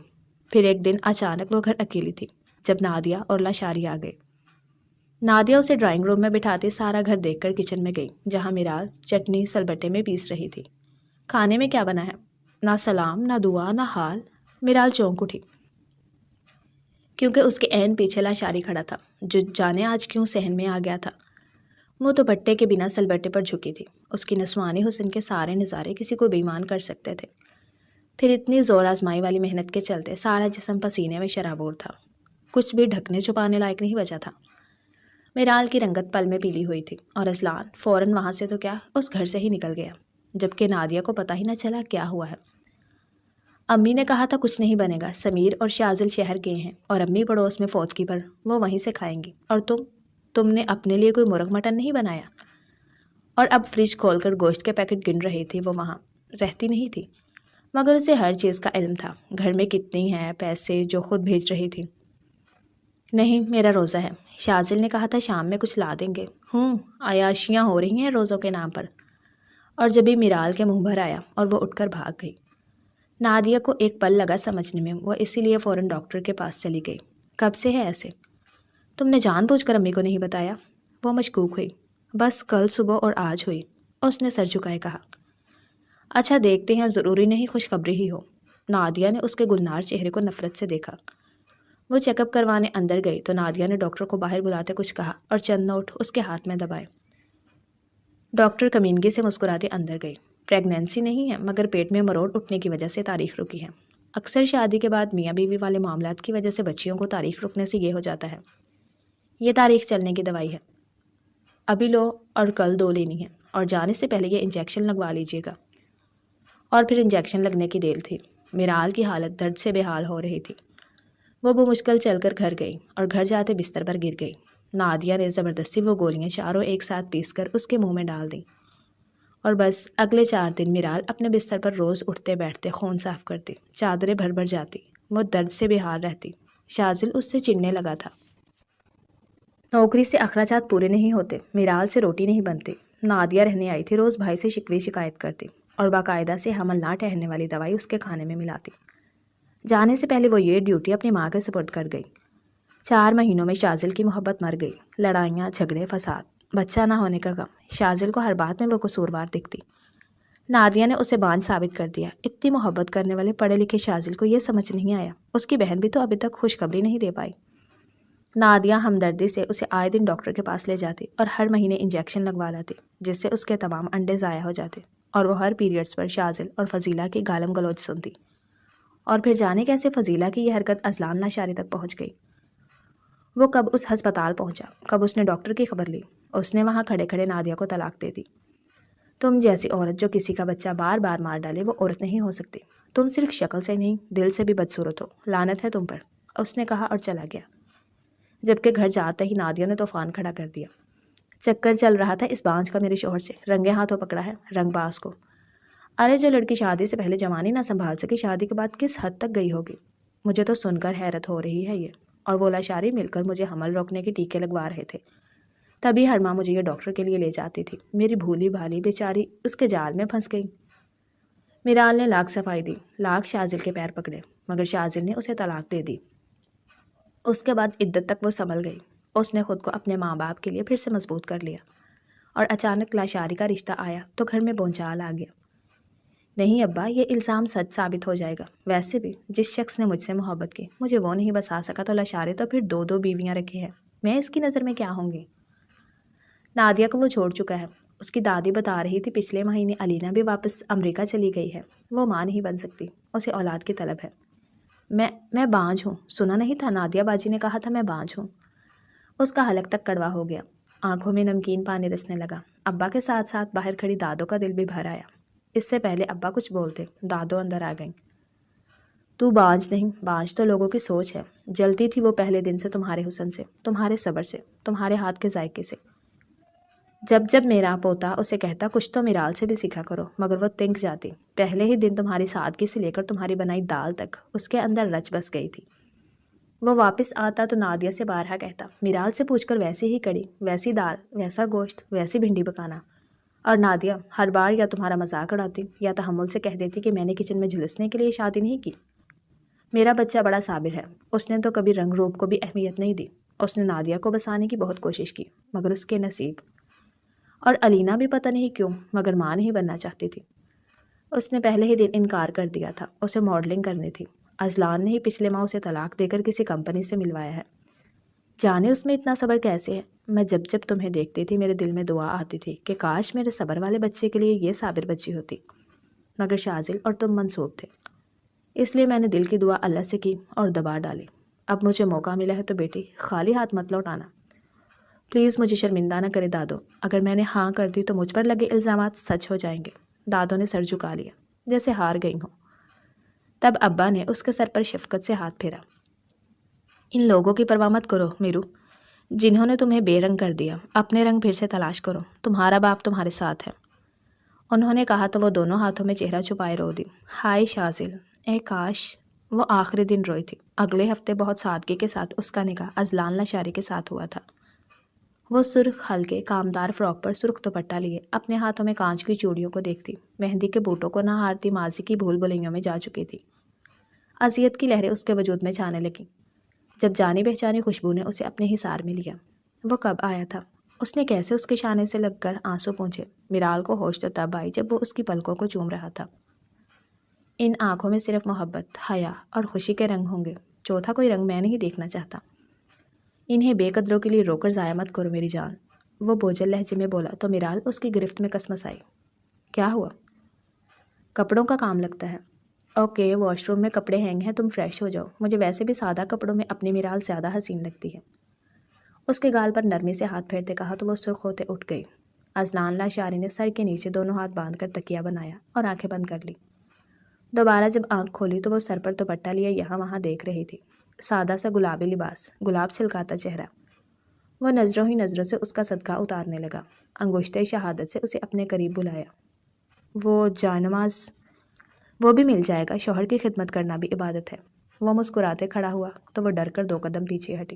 پھر ایک دن اچانک وہ گھر اکیلی تھی، جب نادیہ اور لاشاری آ گئے۔ نادیہ اسے ڈرائنگ روم میں بٹھاتے سارا گھر دیکھ کر کچن میں گئی، جہاں میرال چٹنی سلبٹے میں پیس رہی تھی۔ کھانے میں کیا بنا ہے؟ نہ سلام، نہ دعا، نہ حال۔ میرال چونک اٹھی، کیونکہ اس کے عین پیچھے لاشاری کھڑا تھا، جو جانے آج کیوں صحن میں آ گیا تھا۔ وہ دوپٹے کے بنا سلبٹے پر جھکی تھی۔ اس کی نسوانی حسن کے سارے نظارے کسی کو بیمان کر سکتے تھے۔ پھر اتنی زور آزمائی والی محنت کے چلتے سارا جسم پسینے میں شرابور تھا، کچھ بھی ڈھکنے چھپانے لائق نہیں بچا تھا۔ میرال کی رنگت پل میں پیلی ہوئی تھی، اور اذلان فوراً وہاں سے تو کیا، اس گھر سے ہی نکل گیا۔ جبکہ نادیہ کو پتہ ہی نہ چلا کیا ہوا ہے۔ امی نے کہا تھا کچھ نہیں بنے گا، سمیر اور شازل شہر گئے ہیں اور امی پڑوس میں فوت کی پر وہ وہیں سے کھائیں گی، اور تم نے اپنے لیے کوئی مرغ مٹن نہیں بنایا؟ اور اب فریج کھول کر گوشت کے پیکٹ گن رہی تھی۔ وہ وہاں رہتی نہیں تھی، مگر اسے ہر چیز کا علم تھا، گھر میں کتنی ہیں پیسے جو خود بھیج رہی تھی۔ نہیں، میرا روزہ ہے، شازل نے کہا تھا شام میں کچھ لا دیں گے۔ عیاشیاں ہو رہی ہیں روزوں کے نام پر۔ اور جبھی میرال کے منہ بھر آیا اور وہ اٹھ کر بھاگ گئی۔ نادیہ کو ایک پل لگا سمجھنے میں، وہ اسی لیے فوراً ڈاکٹر کے پاس چلی گئی۔ کب سے ہے ایسے؟ تم نے جان بوجھ کر امی کو نہیں بتایا؟ وہ مشکوک ہوئی۔ بس کل صبح اور آج ہوئی، اس نے سر جھکائے کہا۔ اچھا دیکھتے ہیں، ضروری نہیں خوشخبری ہی ہو۔ نادیہ نے اس کے گلنار چہرے کو نفرت سے دیکھا۔ وہ چیک اپ کروانے اندر گئی تو نادیہ نے ڈاکٹر کو باہر بلاتے کچھ کہا اور چند نوٹ اس کے ہاتھ میں دبائے۔ ڈاکٹر کمینگی سے مسکراتے اندر گئی۔ پریگنینسی نہیں ہے، مگر پیٹ میں مروڑ اٹھنے کی وجہ سے تاریخ رکی ہے۔ اکثر شادی کے بعد میاں بیوی والے معاملات کی وجہ سے بچیوں کو تاریخ رکنے سے یہ ہو جاتا ہے۔ یہ تاریخ چلنے کی دوائی ہے، ابھی لو اور کل 2 لینی ہے، اور جانے سے پہلے یہ انجیکشن لگوا لیجیے گا۔ اور پھر انجیکشن لگنے کی دیر تھی۔ میرال کی حالت درد سے بے حال ہو رہی تھی۔ وہ بمشکل چل کر گھر گئی اور گھر جاتے بستر پر گر گئی۔ نادیہ نے زبردستی وہ گولیاں چاروں ایک ساتھ پیس کر اس کے منہ میں ڈال دیں، اور بس اگلے 4 دن میرال اپنے بستر پر روز اٹھتے بیٹھتے خون صاف کرتی، چادریں بھر بھر جاتی، وہ درد سے بے حال رہتی۔ شازل اس سے چڑھنے لگا تھا۔ نوکری سے اخراجات پورے نہیں ہوتے، میرال سے روٹی نہیں بنتی۔ نادیہ رہنے آئی تھی، روز بھائی سے شکوے شکایت کرتی اور باقاعدہ سے حمل نہ ٹھہرنے والی دوائی اس کے کھانے میں ملاتی۔ جانے سے پہلے وہ یہ ڈیوٹی اپنی ماں کے سپرد کر گئی۔ 4 مہینوں میں شازل کی محبت مر گئی۔ لڑائیاں، جھگڑے، فساد، بچہ نہ ہونے کا غم۔ شازل کو ہر بات میں وہ قصوروار دکھتی۔ نادیہ نے اسے بانجھ ثابت کر دیا۔ اتنی محبت کرنے والے پڑھے لکھے شازل کو یہ سمجھ نہیں آیا۔ اس کی بہن بھی تو ابھی تک خوشخبری نہیں دے پائی۔ نادیہ ہمدردی سے اسے آئے دن ڈاکٹر کے پاس لے جاتی اور ہر مہینے انجیکشن لگوا لاتی، جس سے اس کے تمام انڈے ضائع ہو جاتے، اور وہ ہر پیریڈز پر شازل اور فضیلہ کی گالم گلوچ سنتی۔ اور پھر جانے کیسے فضیلہ کی یہ حرکت اذلان ناشاری تک پہنچ گئی۔ وہ کب اس ہسپتال پہنچا، کب اس نے ڈاکٹر کی خبر لی، اس نے وہاں کھڑے کھڑے نادیہ کو طلاق دے دی۔ تم جیسی عورت جو کسی کا بچہ بار بار مار ڈالے وہ عورت نہیں ہو سکتی۔ تم صرف شکل سے نہیں، دل سے بھی بدصورت ہو، لعنت ہے تم پر، اس نے کہا اور چلا گیا۔ جبکہ گھر جاتے ہی نادیہ نے طوفان کھڑا کر دیا۔ چکر چل رہا تھا اس بانجھ کا میرے شوہر سے، رنگے ہاتھوں پکڑا ہے، رنگ باز کو۔ ارے جو لڑکی شادی سے پہلے جوانی نہ سنبھال سکی، شادی کے بعد کس حد تک گئی ہوگی۔ مجھے تو سن کر حیرت ہو رہی ہے یہ۔ اور وہ لاشاری مل کر مجھے حمل روکنے کے ٹیکے لگوا رہے تھے۔ تبھی ہر ماہ مجھے یہ ڈاکٹر کے لیے لے جاتی تھی۔ میری بھولی بھالی بیچاری اس کے جال میں پھنس گئی۔ میرال نے لاکھ صفائی دی، لاکھ شازل کے پیر پکڑے، مگر شازل نے اسے طلاق دے دی۔ اس کے بعد عدت تک وہ سنبھل گئی۔ اس نے خود کو اپنے ماں باپ کے لیے پھر سے مضبوط کر لیا، اور اچانک لاشاری کا رشتہ آیا تو گھر میں بونچال آ گیا۔ نہیں ابا، یہ الزام سچ ثابت ہو جائے گا۔ ویسے بھی جس شخص نے مجھ سے محبت کی مجھے وہ نہیں بسا سکا تو لاشاری تو پھر 2 بیویاں رکھی ہیں، میں اس کی نظر میں کیا ہوں گی؟ نادیہ کو وہ چھوڑ چکا ہے۔ اس کی دادی بتا رہی تھی پچھلے مہینے علینا بھی واپس امریکہ چلی گئی ہے۔ وہ ماں نہیں بن سکتی، اسے اولاد کی طلب ہے۔ میں بانجھ ہوں، سنا نہیں تھا؟ نادیہ باجی نے کہا تھا میں بانجھ ہوں۔ اس کا حلق تک کڑوا ہو گیا، آنکھوں میں نمکین پانی رسنے لگا۔ ابا کے ساتھ ساتھ باہر کھڑی دادو کا دل بھی بھر آیا۔ اس سے پہلے ابا کچھ بولتے، دادو اندر آ گئیں۔ تو بانجھ نہیں، بانجھ تو لوگوں کی سوچ ہے۔ جلتی تھی وہ پہلے دن سے تمہارے حسن سے، تمہارے صبر سے، تمہارے ہاتھ کے ذائقے سے۔ جب میرا پوتا اسے کہتا کچھ تو میرال سے بھی سیکھا کرو، مگر وہ تنک جاتی۔ پہلے ہی دن تمہاری سادگی سے لے کر تمہاری بنائی دال تک اس کے اندر رچ بس گئی تھی۔ وہ واپس آتا تو نادیہ سے بارہا کہتا، میرال سے پوچھ کر ویسی ہی کڑی، ویسی دال، ویسا گوشت، ویسی بھنڈی پکانا۔ اور نادیہ ہر بار یا تمہارا مذاق اڑاتی یا تحمل سے کہہ دیتی کہ میں نے کچن میں جھلسنے کے لیے شادی نہیں کی۔ میرا بچہ بڑا صابر ہے، اس نے تو کبھی رنگ روپ کو بھی اہمیت نہیں دی۔ اس نے نادیہ کو بسانے کی بہت کوشش کی، مگر اس کے نصیب۔ اور علینا بھی پتہ نہیں کیوں، مگر ماں نہیں بننا چاہتی تھی۔ اس نے پہلے ہی دن انکار کر دیا تھا، اسے ماڈلنگ کرنی تھی۔ اذلان نے ہی پچھلے ماہ اسے طلاق دے کر کسی کمپنی سے ملوایا ہے۔ جانے اس میں اتنا صبر کیسے ہے؟ میں جب تمہیں دیکھتی تھی میرے دل میں دعا آتی تھی کہ کاش میرے صبر والے بچے کے لیے یہ صابر بچی ہوتی، مگر شازل اور تم منسوب تھے، اس لیے میں نے دل کی دعا اللہ سے کی اور دبا ڈالی۔ اب مجھے موقع ملا ہے تو بیٹی خالی ہاتھ مت لوٹانا۔ پلیز مجھے شرمندہ نہ کرے دادو، اگر میں نے ہاں کر دی تو مجھ پر لگے الزامات سچ ہو جائیں گے۔ دادوں نے سر جھکا لیا جیسے ہار گئی ہوں۔ تب ابا نے اس کے سر پر شفقت سے ہاتھ پھیرا۔ ان لوگوں کی پرواہ مت کرو میرو، جنہوں نے تمہیں بے رنگ کر دیا، اپنے رنگ پھر سے تلاش کرو، تمہارا باپ تمہارے ساتھ ہے۔ انہوں نے کہا تو وہ دونوں ہاتھوں میں چہرہ چھپائے رو دی۔ ہائے شازل، اے کاش وہ آخری دن روئی تھی۔ اگلے ہفتے بہت سادگی کے ساتھ اس کا نکاح اذلان لاشاری کے ساتھ ہوا تھا۔ وہ سرخ ہلکے کامدار فراک پر سرخ دوپٹہ لیے اپنے ہاتھوں میں کانچ کی چوڑیوں کو دیکھتی، مہندی کے بوٹوں کو نہ ہارتی ماضی کی بھول بھلیوں میں جا چکی تھی۔ اذیت کی لہریں اس کے وجود میں چھانے لگیں جب جانی پہچانی خوشبو نے اسے اپنے حصار میں لیا۔ وہ کب آیا تھا؟ اس نے کیسے اس کے شانے سے لگ کر آنسو پونچھے؟ میرال کو ہوش تو تب آئی جب وہ اس کی پلکوں کو چوم رہا تھا۔ ان آنکھوں میں صرف محبت، حیا اور خوشی کے رنگ ہوں گے، چوتھا کوئی رنگ میں نہیں دیکھنا چاہتا۔ انہیں بے قدروں کے لیے رو کر ضائع مت کرو میری جان، وہ بوجھل لہجے میں بولا تو میرال اس کی گرفت میں کسمس آئی۔ کیا ہوا؟ کپڑوں کا کام لگتا ہے۔ اوکے، واش روم میں کپڑے ہینگ ہیں، تم فریش ہو جاؤ، مجھے ویسے بھی سادہ کپڑوں میں اپنی میرال زیادہ حسین لگتی ہے۔ اس کے گال پر نرمی سے ہاتھ پھیرتے کہا تو وہ سرخ ہوتے اٹھ گئی۔ اذلان لاشاری نے سر کے نیچے دونوں ہاتھ باندھ کر تکیہ بنایا اور آنکھیں بند کر لی۔ دوبارہ جب آنکھ کھولی تو وہ سر پر دوپٹہ لیے یہاں وہاں دیکھ رہی تھی، سادہ سا گلابی لباس، گلاب چھلکاتا چہرہ۔ وہ نظروں ہی نظروں سے اس کا صدقہ اتارنے لگا، انگشتِ شہادت سے اسے اپنے قریب بلایا۔ وہ جانماز، وہ بھی مل جائے گا، شوہر کی خدمت کرنا بھی عبادت ہے۔ وہ مسکراتے کھڑا ہوا تو وہ ڈر کر 2 قدم پیچھے ہٹی۔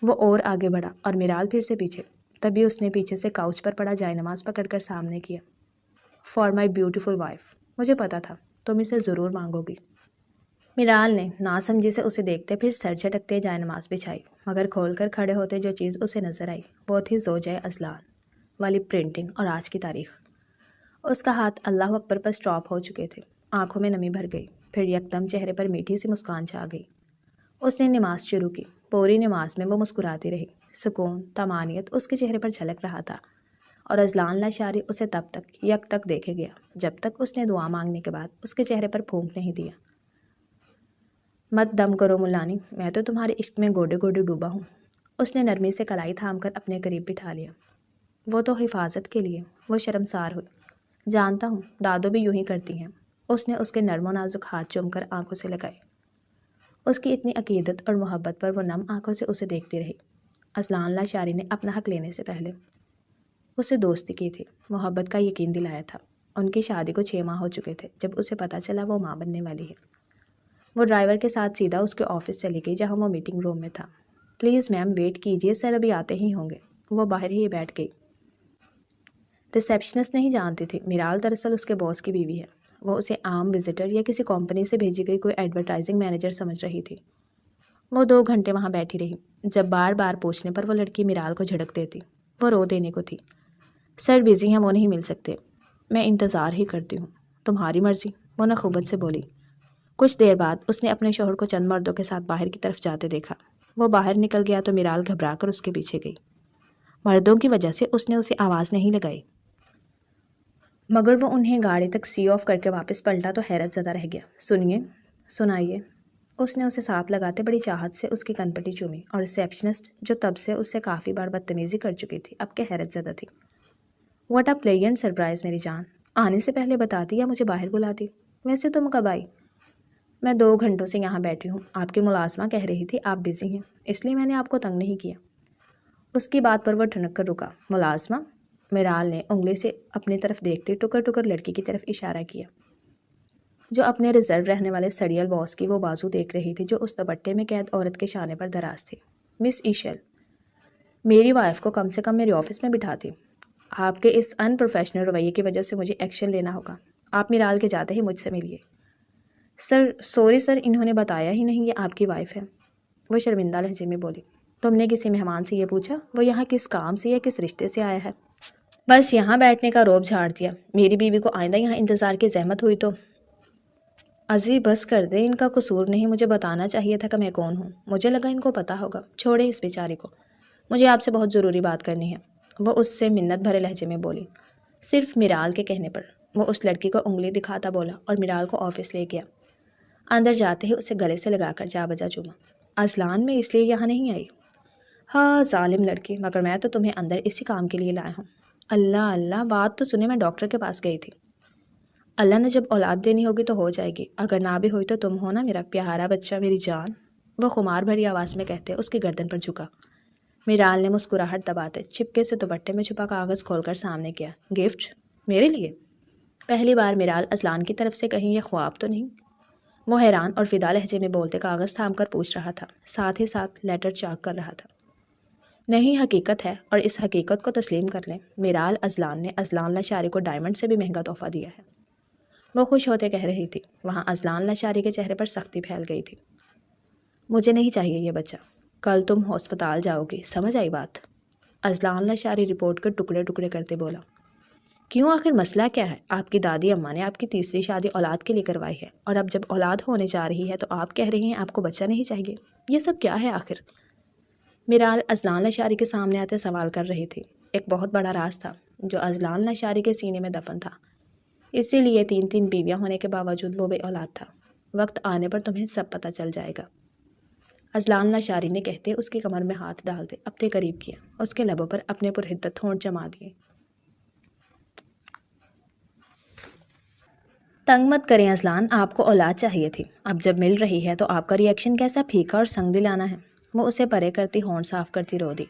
وہ اور آگے بڑھا اور میرال پھر سے پیچھے، تبھی اس نے پیچھے سے کاؤچ پر پڑا جائے نماز پکڑ کر سامنے کیا۔ فار مائی بیوٹیفل وائف، مجھے پتا تھا تم اسے ضرور مانگو گی۔ میرال نے ناسمجھی سے اسے دیکھتے پھر سر جھٹکتے جائے نماز بچھائی، مگر کھول کر کھڑے ہوتے جو چیز اسے نظر آئی وہ تھی زوجہ اذلان والی پرنٹنگ اور آج کی تاریخ۔ اس کا ہاتھ اللہ اکبر پر سٹاپ ہو چکے تھے، آنکھوں میں نمی بھر گئی، پھر یکدم چہرے پر میٹھی سی مسکان چھا گئی۔ اس نے نماز شروع کی، پوری نماز میں وہ مسکراتی رہی، سکون، طمانینت اس کے چہرے پر جھلک رہا تھا، اور اذلان لاشاری اسے تب تک یک ٹک دیکھے گیا جب تک اس نے دعا مانگنے کے بعد اس کے چہرے پر پھونک نہیں دیا۔ مت دم کرو ملانی، میں تو تمہارے عشق میں گوڈے گوڈے ڈوبا ہوں۔ اس نے نرمی سے کلائی تھام کر اپنے قریب بٹھا لیا۔ وہ تو حفاظت کے لیے، وہ شرمسار ہوئی۔ جانتا ہوں، دادو بھی یوں ہی کرتی ہیں۔ اس نے اس کے نرم و نازک ہاتھ چوم کر آنکھوں سے لگائے۔ اس کی اتنی عقیدت اور محبت پر وہ نم آنکھوں سے اسے دیکھتی رہی۔ اذلان لاشاری نے اپنا حق لینے سے پہلے اسے دوستی کی تھی، محبت کا یقین دلایا تھا۔ ان کی شادی کو 6 ماہ ہو چکے تھے جب اسے پتہ چلا وہ ماں بننے والی ہے۔ وہ ڈرائیور کے ساتھ سیدھا اس کے آفس چلی گئی جہاں وہ میٹنگ روم میں تھا۔ پلیز میم ویٹ کیجیے، سر ابھی آتے ہی ہوں گے۔ وہ باہر ہی بیٹھ گئی۔ ریسیپشنسٹ نہیں جانتی تھی میرال دراصل اس کے باس کی بیوی ہے۔ وہ اسے عام وزٹر یا کسی کمپنی سے بھیجی گئی کوئی ایڈورٹائزنگ مینیجر سمجھ رہی تھی۔ وہ 2 گھنٹے وہاں بیٹھی رہی، جب بار بار پوچھنے پر وہ لڑکی میرال کو جھڑک دیتی۔ وہ رو دینے کو تھی۔ سر بزی ہیں، وہ نہیں مل سکتے۔ میں انتظار ہی کرتی ہوں، تمہاری مرضی، وہ نخوت سے بولی۔ کچھ دیر بعد اس نے اپنے شوہر کو چند مردوں کے ساتھ باہر کی طرف جاتے دیکھا۔ وہ باہر نکل گیا تو میرال گھبرا کر اس کے پیچھے گئی۔ مردوں کی وجہ سے اس نے اسے آواز نہیں لگائی، مگر وہ انہیں گاڑی تک سی آف کر کے واپس پلٹا تو حیرت زدہ رہ گیا۔ سنیے، سنائیے۔ اس نے اسے ساتھ لگاتے بڑی چاہت سے اس کی کنپٹی چومی، اور ریسیپشنسٹ جو تب سے اس سے کافی بار بدتمیزی کر چکی تھی اب کہ حیرت زدہ تھی۔ واٹ اے پلیزنٹ سرپرائز میری جان، آنے سے پہلے بتاتی یا مجھے باہر بلاتی؟ ویسے تم کب آئی؟ میں 2 گھنٹوں سے یہاں بیٹھی ہوں، آپ کی ملازمہ کہہ رہی تھی آپ بزی ہیں، اس لیے میں نے آپ کو تنگ نہیں کیا۔ اس کی بات پر وہ ٹھنک کر رکا۔ ملازمہ؟ میرال نے انگلی سے اپنی طرف دیکھتے ٹکر ٹکر لڑکی کی طرف اشارہ کیا جو اپنے ریزرو رہنے والے سڑیل باس کی وہ بازو دیکھ رہی تھی جو اس دوپٹے میں قید عورت کے شانے پر دراز تھی۔ مس ایشل، میری وائف کو کم سے کم میرے آفس میں بٹھاتی۔ آپ کے اس ان پروفیشنل رویے کی وجہ سے مجھے ایکشن لینا ہوگا۔ آپ میرال کے جاتے ہی مجھ سے ملیے۔ سر سوری سر، انہوں نے بتایا ہی نہیں یہ آپ کی وائف ہے، وہ شرمندہ لہجے میں بولی۔ تم نے کسی مہمان سے یہ پوچھا وہ یہاں کس کام سے یا کس رشتے سے آیا ہے؟ بس یہاں بیٹھنے کا روب جھاڑ دیا۔ میری بیوی کو آئندہ یہاں انتظار کی زحمت ہوئی تو ازی بس کر دے، ان کا قصور نہیں، مجھے بتانا چاہیے تھا کہ میں کون ہوں، مجھے لگا ان کو پتہ ہوگا۔ چھوڑیں اس بیچاری کو، مجھے آپ سے بہت ضروری بات کرنی ہے، وہ اس سے منت بھرے لہجے میں بولی۔ صرف میرال کے کہنے پر وہ اس لڑکی کو انگلی دکھاتا بولا اور میرال کو آفس لے گیا۔ اندر جاتے ہی اسے گلے سے لگا کر جا بجا چوما۔ اذلان میں اس لیے یہاں نہیں آئی؟ ہاں ظالم لڑکی، مگر میں تو تمہیں اندر اسی کام کے لیے لایا ہوں۔ اللہ اللہ، بات تو سنے، میں ڈاکٹر کے پاس گئی تھی۔ اللہ نے جب اولاد دینی ہوگی تو ہو جائے گی، اگر نہ بھی ہوئی تو تم ہو نا میرا پیارا بچہ، میری جان، وہ خمار بھری آواز میں کہتے اس کی گردن پر جھکا۔ میرال نے مسکراہٹ دباتے چپکے سے دوپٹے میں چھپا کاغذ کھول کر سامنے کیا۔ گفٹ؟ میرے لیے؟ پہلی بار میرال اذلان کی طرف سے کہیں یہ خواب تو نہیں؟ وہ حیران اور فدا لہجے میں بولتے کاغذ تھام کر پوچھ رہا تھا، ساتھ ہی ساتھ لیٹر چاک کر رہا تھا۔ نہیں، حقیقت ہے، اور اس حقیقت کو تسلیم کر لیں، میرال اذلان نے اذلان لاشاری کو ڈائمنڈ سے بھی مہنگا تحفہ دیا ہے۔ وہ خوش ہوتے کہہ رہی تھی، وہاں اذلان لاشاری کے چہرے پر سختی پھیل گئی تھی۔ مجھے نہیں چاہیے یہ بچہ، کل تم ہسپتال جاؤ گی، سمجھ آئی بات؟ اذلان لاشاری رپورٹ کے ٹکڑے ٹکڑے کرتے بولا۔ کیوں؟ آخر مسئلہ کیا ہے؟ آپ کی دادی اماں نے آپ کی تیسری شادی اولاد کے لیے کروائی ہے، اور اب جب اولاد ہونے جا رہی ہے تو آپ کہہ رہی ہیں آپ کو بچہ نہیں چاہیے، یہ سب کیا ہے آخر؟ میرال اذلان لاشاری کے سامنے آتے سوال کر رہی تھی۔ ایک بہت بڑا راز تھا جو اذلان لاشاری کے سینے میں دفن تھا، اسی لیے 3 بیویاں ہونے کے باوجود وہ بے اولاد تھا۔ وقت آنے پر تمہیں سب پتہ چل جائے گا، اذلان لاشاری نے کہتے اس کی کمر میں ہاتھ ڈالتے اپنے قریب کیا، اس کے لبوں پر اپنے پرحدت ہونٹ جما دیے۔ تنگ مت کریں اذلان، آپ کو اولاد چاہیے تھی، اب جب مل رہی ہے تو آپ کا ریئیکشن کیسا پھیکا اور سنگ دلانا ہے؟ وہ اسے پرے کرتی ہونٹ صاف کرتی رو دی۔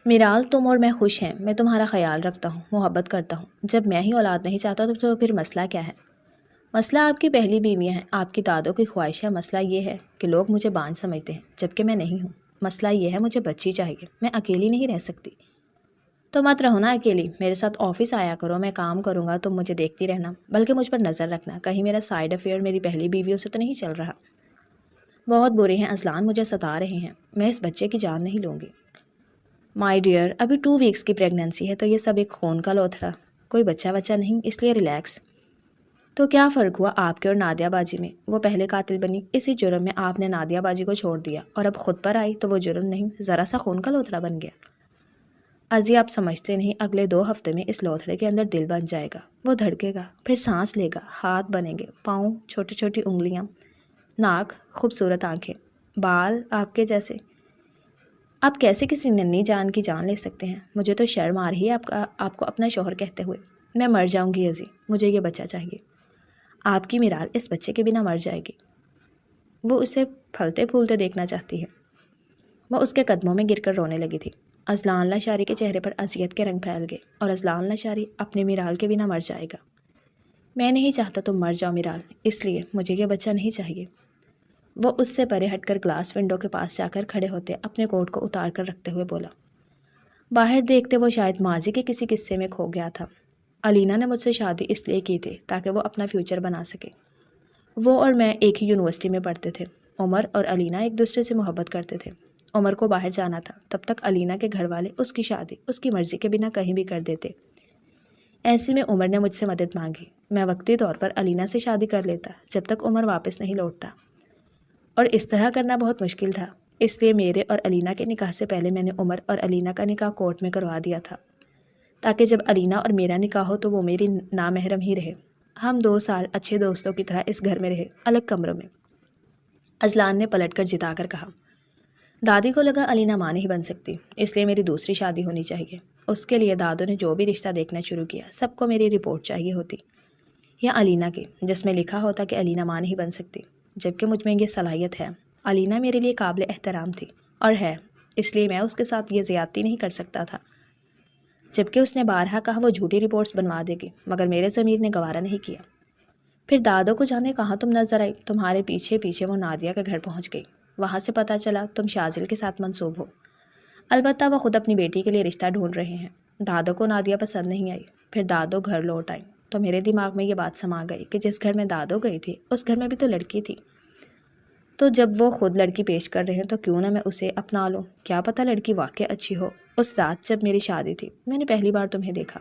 میرال، تم اور میں خوش ہیں، میں تمہارا خیال رکھتا ہوں، محبت کرتا ہوں، جب میں ہی اولاد نہیں چاہتا تو پھر مسئلہ کیا ہے؟ مسئلہ آپ کی پہلی بیویاں ہیں، آپ کی دادوں کی خواہش ہے، مسئلہ یہ ہے کہ لوگ مجھے بانجھ سمجھتے ہیں جبکہ میں نہیں ہوں، مسئلہ یہ ہے مجھے بچی چاہیے، میں اکیلی نہیں رہ سکتی۔ تو مت رہو نا اکیلی، میرے ساتھ آفس آیا کرو، میں کام کروں گا، تم مجھے دیکھتی رہنا، بلکہ مجھ پر نظر رکھنا، کہیں میرا سائیڈ افیئر میری پہلی بیویوں سے تو نہیں چل رہا۔ بہت برے ہیں اذلان، مجھے ستا رہے ہیں، میں اس بچے کی جان نہیں لوں گی۔ مائی ڈیئر، ابھی 2 ویکس کی پریگننسی ہے تو یہ سب ایک خون کا لوتھڑا، کوئی بچہ نہیں، اس لیے ریلیکس۔ تو کیا فرق ہوا آپ کے اور نادیہ باجی میں؟ وہ پہلے قاتل بنی، اسی جرم میں آپ نے نادیہ باجی کو چھوڑ دیا، اور اب خود پر آئی تو وہ جرم نہیں، ذرا سا خون کا لوتھڑا بن گیا۔ ازی آپ سمجھتے نہیں، اگلے 2 ہفتے میں اس لوتھڑے کے اندر دل بن جائے گا، وہ دھڑکے گا، پھر سانس لے گا، ہاتھ بنیں گے، پاؤں، چھوٹی چھوٹی انگلیاں، ناک، خوبصورت آنکھیں، بال آپ کے جیسے۔ آپ کیسے کسی ننھی جان کی جان لے سکتے ہیں؟ مجھے تو شرم آ رہی ہے آپ کو اپنا شوہر کہتے ہوئے۔ میں مر جاؤں گی ازی، مجھے یہ بچہ چاہیے۔ آپ کی میرال اس بچے کے بنا مر جائے گی۔ وہ اسے پھلتے پھولتے دیکھنا چاہتی ہے۔ وہ اس کے قدموں میں گر کر رونے لگی تھی۔ اذلان لاشاری کے چہرے پر اذیت کے رنگ پھیل گئے، اور اذلان لاشاری اپنے میرال کے بنا مر جائے گا۔ میں نہیں چاہتا تم مر جاؤ میرال، اس لیے مجھے یہ بچہ نہیں چاہیے۔ وہ اس سے پرے ہٹ کر گلاس ونڈو کے پاس جا کر کھڑے ہوتے اپنے کوٹ کو اتار کر رکھتے ہوئے بولا۔ باہر دیکھتے وہ شاید ماضی کے کسی قصے میں کھو گیا تھا۔ علینا نے مجھ سے شادی اس لیے کی تھی تاکہ وہ اپنا فیوچر بنا سکے۔ وہ اور میں ایک ہی یونیورسٹی میں پڑھتے تھے۔ عمر اور علینا ایک دوسرے سے محبت کرتے تھے۔ عمر کو باہر جانا تھا، تب تک علینا کے گھر والے اس کی شادی اس کی مرضی کے بنا کہیں بھی کر دیتے۔ ایسے میں عمر نے مجھ سے مدد مانگی، میں وقتی طور پر علینا سے شادی کر لیتا جب تک عمر واپس نہیں لوٹتا، اور اس طرح کرنا بہت مشکل تھا، اس لیے میرے اور علینا کے نکاح سے پہلے میں نے عمر اور علینا کا نکاح کورٹ میں کروا دیا تھا، تاکہ جب علینا اور میرا نکاح ہو تو وہ میری نامحرم ہی رہے۔ ہم 2 سال اچھے دوستوں کی طرح اس گھر میں رہے، الگ کمروں میں۔ اذلان نے پلٹ کر جتا کر کہا۔ دادی کو لگا علینا ماں نہیں بن سکتی، اس لیے میری دوسری شادی ہونی چاہیے۔ اس کے لیے دادوں نے جو بھی رشتہ دیکھنا شروع کیا، سب کو میری رپورٹ چاہیے ہوتی، یا علینا کی، جس میں لکھا ہوتا کہ علینا ماں نہیں بن سکتی، جبکہ مجھ میں یہ صلاحیت ہے۔ علینا میرے لیے قابل احترام تھی، اور ہے، اس لیے میں اس کے ساتھ یہ زیادتی نہیں کر سکتا تھا، جبکہ اس نے بارہا کہا وہ جھوٹی رپورٹس بنوا دے گی، مگر میرے ضمیر نے گوارا نہیں کیا۔ پھر دادوں کو جانے کہاں تم نظر آئی، تمہارے پیچھے پیچھے وہ نادیہ کے گھر پہنچ گئی، وہاں سے پتہ چلا تم شازل کے ساتھ منسوب ہو۔ البتہ وہ خود اپنی بیٹی کے لیے رشتہ ڈھونڈ رہے ہیں۔ دادوں کو نادیہ پسند نہیں آئی، پھر دادوں گھر لوٹ آئیں تو میرے دماغ میں یہ بات سما گئی کہ جس گھر میں دادوں گئی تھی اس گھر میں بھی تو لڑکی تھی، تو جب وہ خود لڑکی پیش کر رہے ہیں تو کیوں نہ میں اسے اپنا لوں، کیا پتہ لڑکی واقع اچھی ہو۔ اس رات جب میری شادی تھی میں نے پہلی بار تمہیں دیکھا،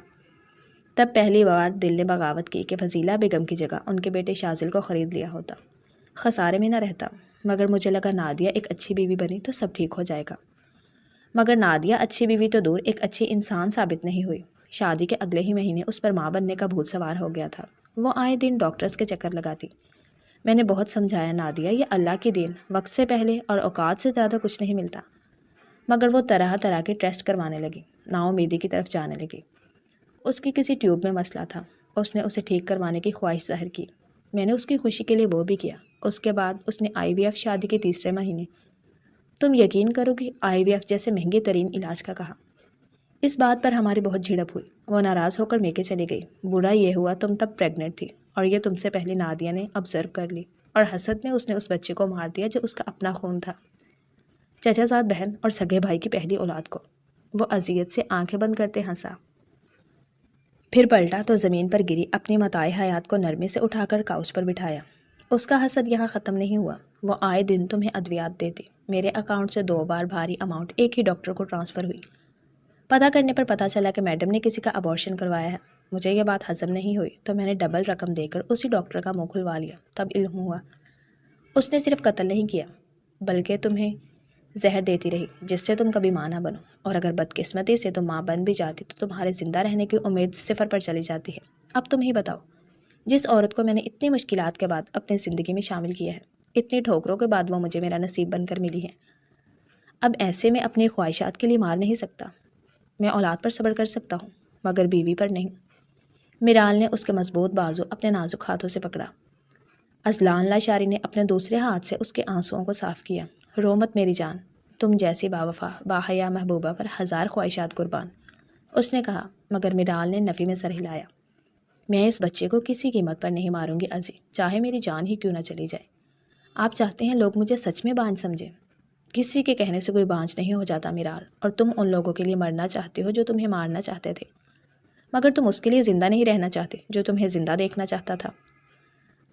تب پہلی بار دل نے بغاوت کی کہ فضیلہ بیگم کی جگہ ان کے بیٹے شازل کو خرید لیا ہوتا، خسارے میں نہ رہتا، مگر مجھے لگا نادیہ ایک اچھی بیوی بنی تو سب ٹھیک ہو جائے گا، مگر نادیہ اچھی بیوی تو دور ایک اچھی انسان ثابت نہیں ہوئی۔ شادی کے اگلے ہی مہینے اس پر ماں بننے کا بھوت سوار ہو گیا تھا، وہ آئے دن ڈاکٹرز کے چکر لگاتی۔ میں نے بہت سمجھایا نادیہ یہ اللہ کی دین، وقت سے پہلے اور اوقات سے زیادہ کچھ نہیں ملتا، مگر وہ طرح طرح کے ٹیسٹ کروانے لگی، نا امیدی کی طرف جانے لگی۔ اس کی کسی ٹیوب میں مسئلہ تھا، اس نے اسے ٹھیک کروانے کی خواہش ظاہر کی۔ میں نے اس کی خوشی کے لیے وہ بھی کیا۔ اس کے بعد اس نے IVF شادی کے تیسرے مہینے تم یقین کرو گی IVF جیسے مہنگے ترین علاج کا کہا۔ اس بات پر ہماری بہت جھڑپ ہوئی۔ وہ ناراض ہو کر میکے چلی گئی۔ بوڑھا یہ ہوا تم تب پریگننٹ تھی اور یہ تم سے پہلے نادیہ نے آبزرو کر لی، اور حسد میں اس نے اس بچے کو مار دیا جو اس کا اپنا خون تھا، چچا زاد بہن اور سگے بھائی کی پہلی اولاد کو۔ وہ اذیت سے آنکھیں بند کرتے ہنسا، پھر پلٹا تو زمین پر گری، اپنی متاع حیات کو نرمی سے اٹھا کر کاؤچ پر بٹھایا۔ اس کا حسد یہاں ختم نہیں ہوا۔ وہ آئے دن تمہیں ادویات دیتی۔ میرے اکاؤنٹ سے 2 بار بھاری اماؤنٹ ایک ہی ڈاکٹر کو ٹرانسفر ہوئی۔ پتہ کرنے پر پتہ چلا کہ میڈم نے کسی کا ابارشن کروایا ہے۔ مجھے یہ بات ہضم نہیں ہوئی تو میں نے ڈبل رقم دے کر اسی ڈاکٹر کا منہ کھلوا لیا۔ تب علم ہوا اس نے صرف قتل نہیں کیا بلکہ تمہیں زہر دیتی رہی جس سے تم کبھی ماں نہ بنو، اور اگر بدقسمتی سے تم ماں بن بھی جاتی تو تمہارے زندہ رہنے کی امید 0 پر چلی جاتی ہے۔ اب تم ہی بتاؤ، جس عورت کو میں نے اتنی مشکلات کے بعد اپنی زندگی میں شامل کیا ہے، اتنی ٹھوکروں کے بعد وہ مجھے میرا نصیب بن کر ملی ہے، اب ایسے میں اپنی خواہشات کے لیے مار نہیں سکتا۔ میں اولاد پر صبر کر سکتا ہوں مگر بیوی پر نہیں۔ میرال نے اس کے مضبوط بازو اپنے نازک ہاتھوں سے پکڑا۔ اذلان لاشاری نے اپنے دوسرے ہاتھ سے اس کے آنسوؤں کو صاف کیا۔ رو مت میری جان، تم جیسی باوفا باحیا محبوبہ پر 1000 خواہشات قربان، اس نے کہا، مگر میرال نے نفی میں سر ہلایا۔ میں اس بچے کو کسی قیمت پر نہیں ماروں گی ازی، چاہے میری جان ہی کیوں نہ چلی جائے۔ آپ چاہتے ہیں لوگ مجھے سچ میں بانجھ سمجھیں؟ کسی کے کہنے سے کوئی بانجھ نہیں ہو جاتا میرال، اور تم ان لوگوں کے لیے مرنا چاہتے ہو جو تمہیں مارنا چاہتے تھے، مگر تم اس کے لیے زندہ نہیں رہنا چاہتے جو تمہیں زندہ دیکھنا چاہتا تھا۔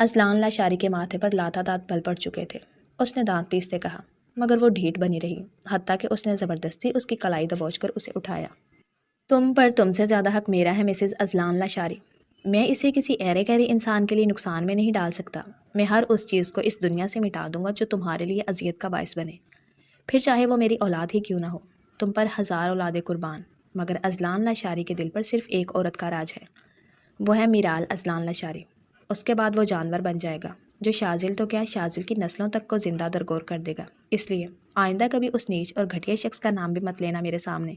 اذلان لاشاری کے ماتھے پر لاتعداد بل پڑ چکے تھے۔ اس نے دانت پیستے کہا، مگر وہ ڈھیٹ بنی رہی، حتیٰ کہ اس نے زبردستی اس کی کلائی دبوچ کر اسے اٹھایا۔ تم پر تم سے زیادہ حق میرا ہے مسز اذلان لاشاری۔ میں اسے کسی ایرے گیرے انسان کے لیے نقصان میں نہیں ڈال سکتا۔ میں ہر اس چیز کو اس دنیا سے مٹا دوں گا جو تمہارے لیے اذیت کا باعث بنے، پھر چاہے وہ میری اولاد ہی کیوں نہ ہو۔ تم پر 1000 اولادیں قربان، مگر اذلان لاشاری کے دل پر صرف ایک عورت کا راج ہے، وہ ہے میرال اذلان لاشاری۔ اس کے بعد وہ جانور بن جائے گا جو شازل تو کیا شازل کی نسلوں تک کو زندہ درگور کر دے گا۔ اس لیے آئندہ کبھی اس نیچ اور گھٹیا شخص کا نام بھی مت لینا میرے سامنے،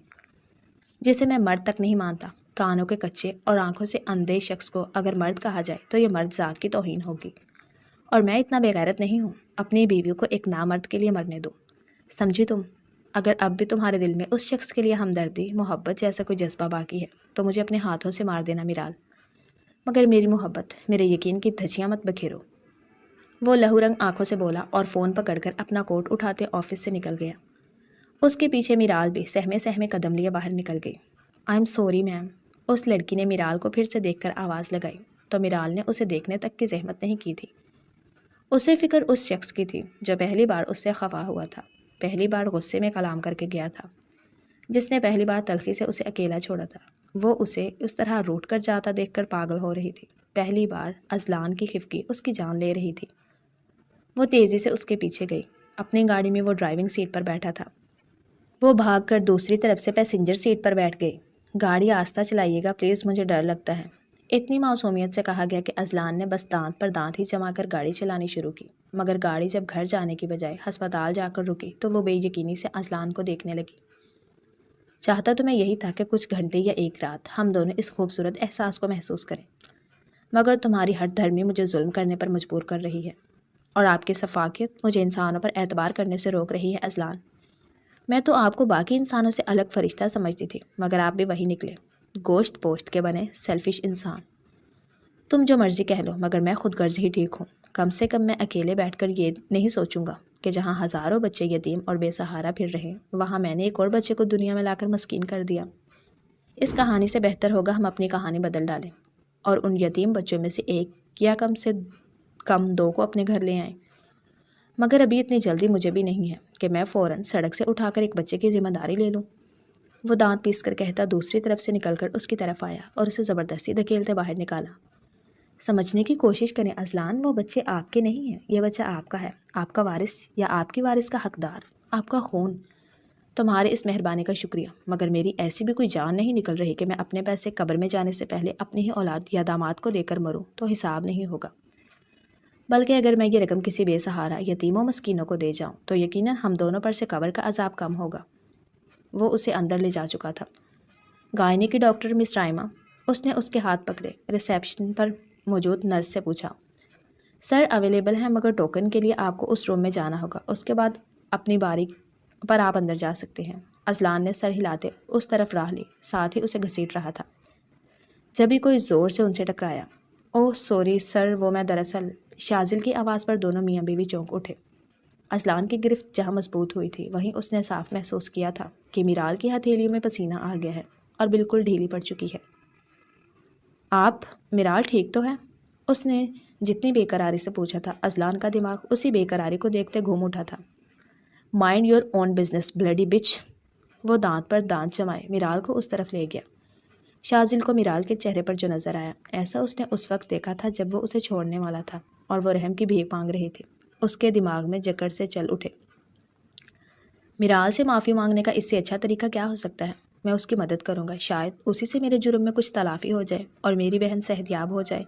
جسے میں مرد تک نہیں مانتا۔ کانوں کے کچے اور آنکھوں سے اندھے شخص کو اگر مرد کہا جائے تو یہ مرد ذات کی توہین ہوگی، اور میں اتنا بے غیرت نہیں ہوں اپنی بیوی کو ایک نامرد کے لیے مرنے دوں، سمجھی تم؟ اگر اب بھی تمہارے دل میں اس شخص کے لیے ہمدردی محبت جیسا کوئی جذبہ باقی ہے تو مجھے اپنے ہاتھوں سے مار دینا میرال، مگر میری محبت میرے یقین کی دھجیاں مت بکھیرو۔ وہ لہو رنگ آنکھوں سے بولا اور فون پکڑ کر اپنا کوٹ اٹھاتے آفس سے نکل گیا۔ اس کے پیچھے میرال بھی سہمے سہمے قدم لیے باہر نکل گئی۔ آئی ایم سوری میم، اس لڑکی نے میرال کو پھر سے دیکھ کر آواز لگائی تو میرال نے اسے دیکھنے تک کی زحمت نہیں کی تھی۔ اسے فکر اس شخص کی تھی جو پہلی بار اس سے خفا ہوا تھا، پہلی بار غصے میں کلام کر کے گیا تھا، جس نے پہلی بار تلخی سے اسے اکیلا چھوڑا تھا۔ وہ اسے اس طرح روٹ کر جاتا دیکھ کر پاگل ہو رہی تھی۔ پہلی بار اذلان کی خفگی اس کی جان لے رہی تھی۔ وہ تیزی سے اس کے پیچھے گئی۔ اپنی گاڑی میں وہ ڈرائیونگ سیٹ پر بیٹھا تھا، وہ بھاگ کر دوسری طرف سے پیسنجر سیٹ پر بیٹھ گئی۔ گاڑی آہستہ چلائیے گا پلیز، مجھے ڈر لگتا ہے، اتنی معصومیت سے کہا گیا کہ اذلان نے بس دانت پر دانت ہی جما کر گاڑی چلانی شروع کی، مگر گاڑی جب گھر جانے کی بجائے ہسپتال جا کر رکی تو وہ بے یقینی سے اذلان کو دیکھنے لگی۔ چاہتا تو میں یہی تھا کہ کچھ گھنٹے یا ایک رات ہم دونوں اس خوبصورت احساس کو محسوس کریں، مگر تمہاری ہٹ دھرمی مجھے ظلم کرنے پر مجبور کر رہی ہے، اور آپ کی شفافیت مجھے انسانوں پر اعتبار کرنے سے روک رہی ہے اذلان۔ میں تو آپ کو باقی انسانوں سے الگ فرشتہ سمجھتی تھی، مگر آپ بھی وہی نکلے، گوشت پوشت کے بنے سیلفش انسان۔ تم جو مرضی کہہ لو مگر میں خود غرض ہی ٹھیک ہوں۔ کم سے کم میں اکیلے بیٹھ کر یہ نہیں سوچوں گا کہ جہاں ہزاروں بچے یتیم اور بے سہارا پھر رہے، وہاں میں نے ایک اور بچے کو دنیا میں لا کر مسکین کر دیا۔ اس کہانی سے بہتر ہوگا ہم اپنی کہانی بدل ڈالیں اور ان یتیم بچوں میں سے ایک یا کم سے کم 2 کو اپنے گھر لے آئیں، مگر ابھی اتنی جلدی مجھے بھی نہیں ہے کہ میں فوراً سڑک سے اٹھا کر ایک بچے کی ذمہ داری لے لوں۔ وہ دانت پیس کر کہتا دوسری طرف سے نکل کر اس کی طرف آیا اور اسے زبردستی دھکیلتے باہر نکالا۔ سمجھنے کی کوشش کریں اذلان، وہ بچے آپ کے نہیں ہیں، یہ بچہ آپ کا ہے، آپ کا وارث یا آپ کی وارث کا حقدار، آپ کا خون۔ تمہارے اس مہربانی کا شکریہ، مگر میری ایسی بھی کوئی جان نہیں نکل رہی کہ میں اپنے پیسے قبر میں جانے سے پہلے اپنی ہی اولاد یا داماد کو دے کر مروں تو حساب نہیں ہوگا، بلکہ اگر میں یہ رقم کسی بے سہارا یتیموں مسکینوں کو دے جاؤں تو یقیناً ہم دونوں پر سے قبر کا عذاب کم ہوگا۔ وہ اسے اندر لے جا چکا تھا۔ گائنی کی ڈاکٹر مس رائما اس نے اس کے ہاتھ پکڑے۔ ریسیپشن پر موجود نرس سے پوچھا، سر اویلیبل ہیں مگر ٹوکن کے لیے آپ کو اس روم میں جانا ہوگا، اس کے بعد اپنی باری پر آپ اندر جا سکتے ہیں۔ اذلان نے سر ہلاتے اس طرف راہ لی، ساتھ ہی اسے گھسیٹ رہا تھا جبھی کوئی زور سے ان سے ٹکرایا۔ اوہ سوری سر، وہ میں دراصل، شازل کی آواز پر دونوں میاں بیوی چونک اٹھے۔ اذلان کی گرفت جہاں مضبوط ہوئی تھی وہیں اس نے صاف محسوس کیا تھا کہ میرال کی ہتھیلیوں میں پسینہ آ گیا ہے اور بالکل ڈھیلی پڑ چکی ہے۔ آپ، میرال ٹھیک تو ہے؟ اس نے جتنی بے قراری سے پوچھا تھا۔ اذلان کا دماغ اسی بے قراری کو دیکھتے گھوم اٹھا تھا۔ Mind your own business bloody بچ۔ وہ دانت پر دانت جمائے میرال کو اس طرف لے گیا۔ شازل کو میرال کے چہرے پر جو نظر آیا، ایسا اس نے اس وقت دیکھا تھا جب وہ اسے چھوڑنے والا تھا اور وہ رحم کی بھیک مانگ رہی تھی۔ اس کے دماغ میں جکڑ سے چل اٹھے۔ میرال سے معافی مانگنے کا اس سے اچھا طریقہ کیا ہو سکتا ہے؟ میں اس کی مدد کروں گا، شاید اسی سے میرے جرم میں کچھ تلافی ہو جائے اور میری بہن صحت یاب ہو جائے۔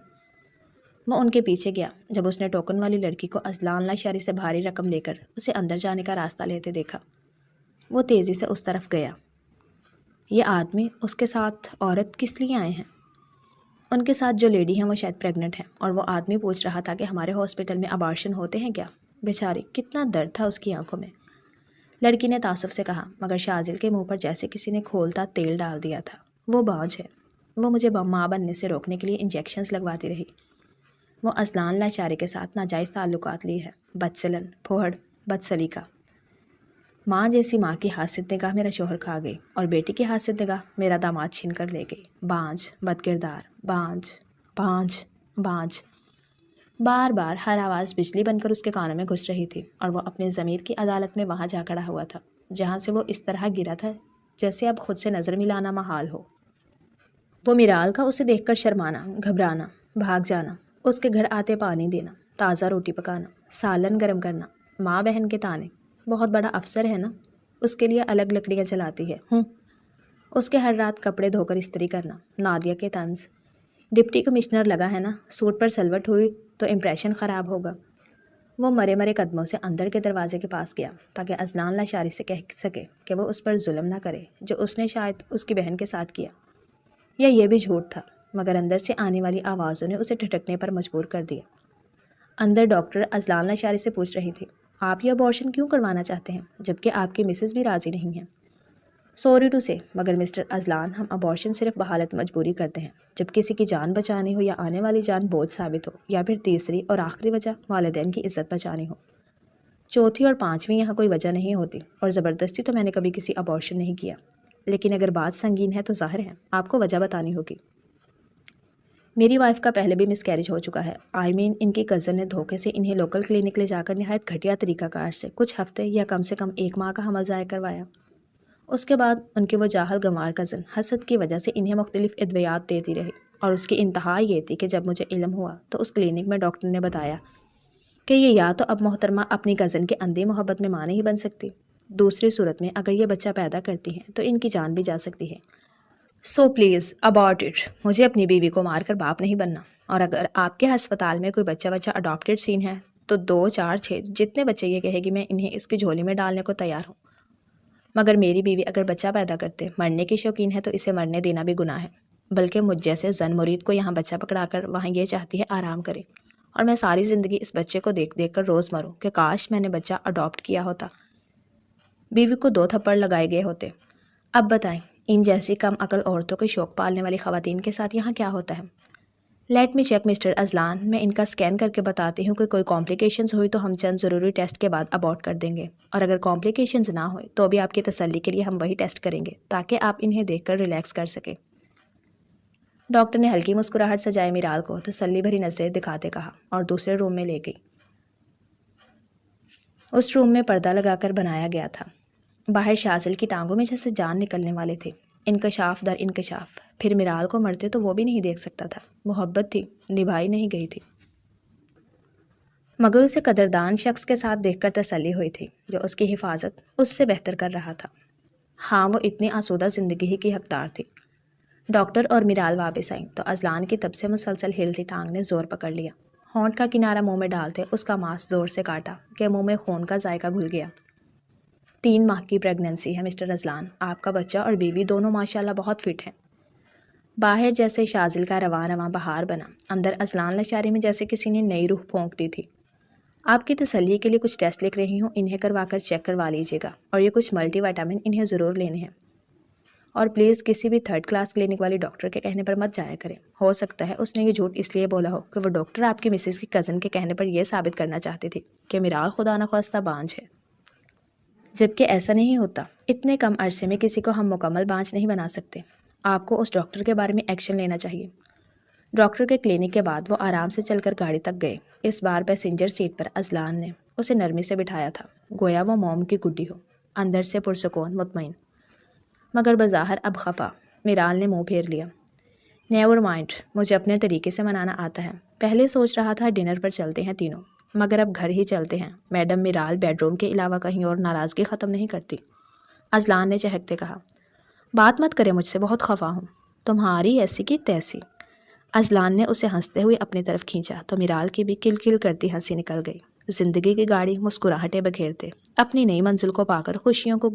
وہ ان کے پیچھے گیا۔ جب اس نے ٹوکن والی لڑکی کو اذلان لاشاری سے بھاری رقم لے کر اسے اندر جانے کا راستہ لیتے دیکھا، وہ تیزی سے اس طرف گیا۔ یہ آدمی، اس کے ساتھ عورت کس لیے آئے ہیں؟ ان کے ساتھ جو لیڈی ہیں وہ شاید پریگننٹ ہیں، اور وہ آدمی پوچھ رہا تھا کہ ہمارے ہاسپٹل میں ابارشن ہوتے ہیں کیا؟ بیچاری، کتنا درد تھا اس کی آنکھوں میں، لڑکی نے تعصب سے کہا، مگر شازل کے منہ پر جیسے کسی نے کھولتا تیل ڈال دیا تھا۔ وہ بانجھ ہے، وہ مجھے ماں بننے سے روکنے کے لیے انجیکشنز لگواتی رہی۔ وہ اذلان لاشاری کے ساتھ ناجائز تعلقات لی ہے، بدچلن، پھوہڑ، بدسلیقہ۔ ماں جیسی ماں کی حاسد نگاہ میرا شوہر کھا گئی، اور بیٹی کی حاسد نگاہ میرا داماد چھین کر لے گئی۔ بانجھ، بدکردار، بانجھ، بانجھ، بانجھ۔ بار بار ہر آواز بجلی بن کر اس کے کانوں میں گھس رہی تھی، اور وہ اپنے ضمیر کی عدالت میں وہاں جا کھڑا ہوا تھا جہاں سے وہ اس طرح گرا تھا جیسے اب خود سے نظر ملانا محال ہو۔ وہ میرال کا اسے دیکھ کر شرمانا، گھبرانا، بھاگ جانا، اس کے گھر آتے پانی دینا، تازہ روٹی پکانا، سالن گرم کرنا، ماں بہن کے تانے، بہت بڑا افسر ہے نا، اس کے لیے الگ لکڑیاں جلاتی ہے، اس کے ہر رات کپڑے دھو کر استری کرنا، نادیہ کے طنز، ڈپٹی کمشنر لگا ہے نا، سوٹ پر سلوٹ ہوئی تو امپریشن خراب ہوگا۔ وہ مرے مرے قدموں سے اندر کے دروازے کے پاس گیا تاکہ اذلان لاشاری سے کہہ سکے کہ وہ اس پر ظلم نہ کرے جو اس نے شاید اس کی بہن کے ساتھ کیا، یا یہ بھی جھوٹ تھا، مگر اندر سے آنے والی آوازوں نے اسے ٹھٹکنے پر مجبور کر دیا۔ اندر ڈاکٹر اذلان لاشاری سے پوچھ رہی تھی، آپ یہ ابارشن کیوں کروانا چاہتے ہیں جبکہ آپ کی مسز بھی راضی نہیں ہیں؟ سوری ٹو سے، مگر مسٹر اذلان، ہم ابارشن صرف بحالت مجبوری کرتے ہیں جب کسی کی جان بچانی ہو یا آنے والی جان بوجھ ثابت ہو، یا پھر تیسری اور آخری وجہ والدین کی عزت بچانی ہو۔ چوتھی اور پانچویں یہاں کوئی وجہ نہیں ہوتی، اور زبردستی تو میں نے کبھی کسی ابارشن نہیں کیا، لیکن اگر بات سنگین ہے تو ظاہر ہے آپ کو وجہ بتانی ہوگی۔ میری وائف کا پہلے بھی مس کیریج ہو چکا ہے، ان کی کزن نے دھوکے سے انہیں لوکل کلینک لے جا کر نہایت گھٹیا طریقہ کار سے کچھ ہفتے یا کم سے کم 1 ماہ کا حمل ضائع کروایا۔ اس کے بعد ان کی وہ جاہل گنوار کزن حسد کی وجہ سے انہیں مختلف ادویات دیتی رہی، اور اس کی انتہا یہ تھی کہ جب مجھے علم ہوا تو اس کلینک میں ڈاکٹر نے بتایا کہ یہ یا تو اب محترمہ اپنی کزن کے اندھی محبت میں ماں نہیں بن سکتی، دوسری صورت میں اگر یہ بچہ پیدا کرتی ہیں تو ان کی جان بھی جا سکتی ہے۔ سو پلیز ابارٹ اٹ، مجھے اپنی بیوی کو مار کر باپ نہیں بننا، اور اگر آپ کے ہسپتال میں کوئی بچہ اڈاپٹیڈ سین ہے تو 2 4 6 جتنے بچے یہ کہے گی میں انہیں اس کی جھولی میں ڈالنے کو تیار ہوں، مگر میری بیوی اگر بچہ پیدا کرتے مرنے کی شوقین ہے تو اسے مرنے دینا بھی گناہ ہے، بلکہ مجھ جیسے زن مرید کو یہاں بچہ پکڑا کر وہاں یہ چاہتی ہے آرام کرے، اور میں ساری زندگی اس بچے کو دیکھ دیکھ کر روز مروں کہ کاش میں نے بچہ اڈاپٹ کیا ہوتا، بیوی کو 2 تھپڑ لگائے گئے ہوتے۔ اب بتائیں ان جیسی کم عقل عورتوں کے شوق پالنے والی خواتین کے ساتھ یہاں کیا ہوتا ہے؟ Let me check mister Azlan, میں ان کا اسکین کر کے بتاتی ہوں کہ کوئی کمپلیکیشنز ہوئی تو ہم چند ضروری ٹیسٹ کے بعد ابورٹ کر دیں گے، اور اگر کمپلیکیشنز نہ ہوئے تو بھی آپ کی تسلی کے لیے ہم وہی ٹیسٹ کریں گے تاکہ آپ انہیں دیکھ کر ریلیکس کر سکیں۔ ڈاکٹر نے ہلکی مسکراہٹ سجائے میرال کو تسلی بھری نظریں دکھاتے کہا اور دوسرے روم میں لے گئی۔ اس روم میں پردہ لگا کر بنایا گیا تھا۔ باہر شازل کی ٹانگوں میں جیسے جان نکلنے والے تھے، انکشاف در انکشاف۔ پھر میرال کو مرتے تو وہ بھی نہیں دیکھ سکتا تھا، محبت تھی، نبھائی نہیں گئی تھی، مگر اسے قدردان شخص کے ساتھ دیکھ کر تسلی ہوئی تھی جو اس کی حفاظت اس سے بہتر کر رہا تھا۔ ہاں، وہ اتنی آسودہ زندگی ہی کی حقدار تھی۔ ڈاکٹر اور میرال واپس آئیں تو اذلان کی تب سے مسلسل ہلتی ٹانگ نے زور پکڑ لیا۔ ہونٹ کا کنارہ منہ میں ڈالتے اس کا ماس زور سے کاٹا کہ منہ میں خون کا ذائقہ گھل گیا۔ 3 ماہ کی پریگننسی ہے مسٹر اذلان، آپ کا بچہ اور بیوی دونوں ماشاءاللہ بہت فٹ ہیں۔ باہر جیسے شازل کا رواں رواں بہار بنا، اندر اذلان لاشاری میں جیسے کسی نے نئی روح پھونک دی تھی۔ آپ کی تسلی کے لیے کچھ ٹیسٹ لکھ رہی ہوں، انہیں کروا کر چیک کروا لیجیے گا، اور یہ کچھ ملٹی وائٹامن انہیں ضرور لینے ہیں۔ اور پلیز کسی بھی 3rd کلاس کلینک والی ڈاکٹر کے کہنے پر مت جایا کریں۔ ہو سکتا ہے اس نے یہ جھوٹ اس لیے بولا ہو کہ وہ ڈاکٹر آپ کی مسز کی کزن کے کہنے پر یہ ثابت کرنا چاہتی تھی کہ میرال خدا نخواستہ بانجھ ہے، جبکہ ایسا نہیں ہوتا۔ اتنے کم عرصے میں کسی کو ہم مکمل بانجھ نہیں بنا سکتے۔ آپ کو اس ڈاکٹر کے بارے میں ایکشن لینا چاہیے۔ ڈاکٹر کے کلینک کے بعد وہ آرام سے چل کر گاڑی تک گئے۔ اس بار پیسنجر سیٹ پر اذلان نے اسے نرمی سے بٹھایا تھا، گویا وہ موم کی گڈی ہو، اندر سے پرسکون، مطمئن، مگر بظاہر اب خفا۔ میرال نے منہ پھیر لیا۔ نیور مائنڈ، مجھے اپنے طریقے سے منانا آتا ہے۔ پہلے سوچ رہا تھا ڈنر پر چلتے ہیں تینوں، مگر اب گھر ہی چلتے ہیں۔ میڈم میرال بیڈ روم کے علاوہ کہیں اور ناراضگی ختم نہیں کرتی۔ اذلان نے چہکتے کہا، بات مت کرے مجھ سے، بہت خفا ہوں۔ تمہاری ایسی کی تیسی۔ اذلان نے اسے ہنستے ہوئے اپنی طرف کھینچا تو میرال کی بھی کل کل کرتی ہنسی نکل گئی۔ زندگی کی گاڑی مسکراہٹیں بکھیرتے اپنی نئی منزل کو پا کر خوشیوں کو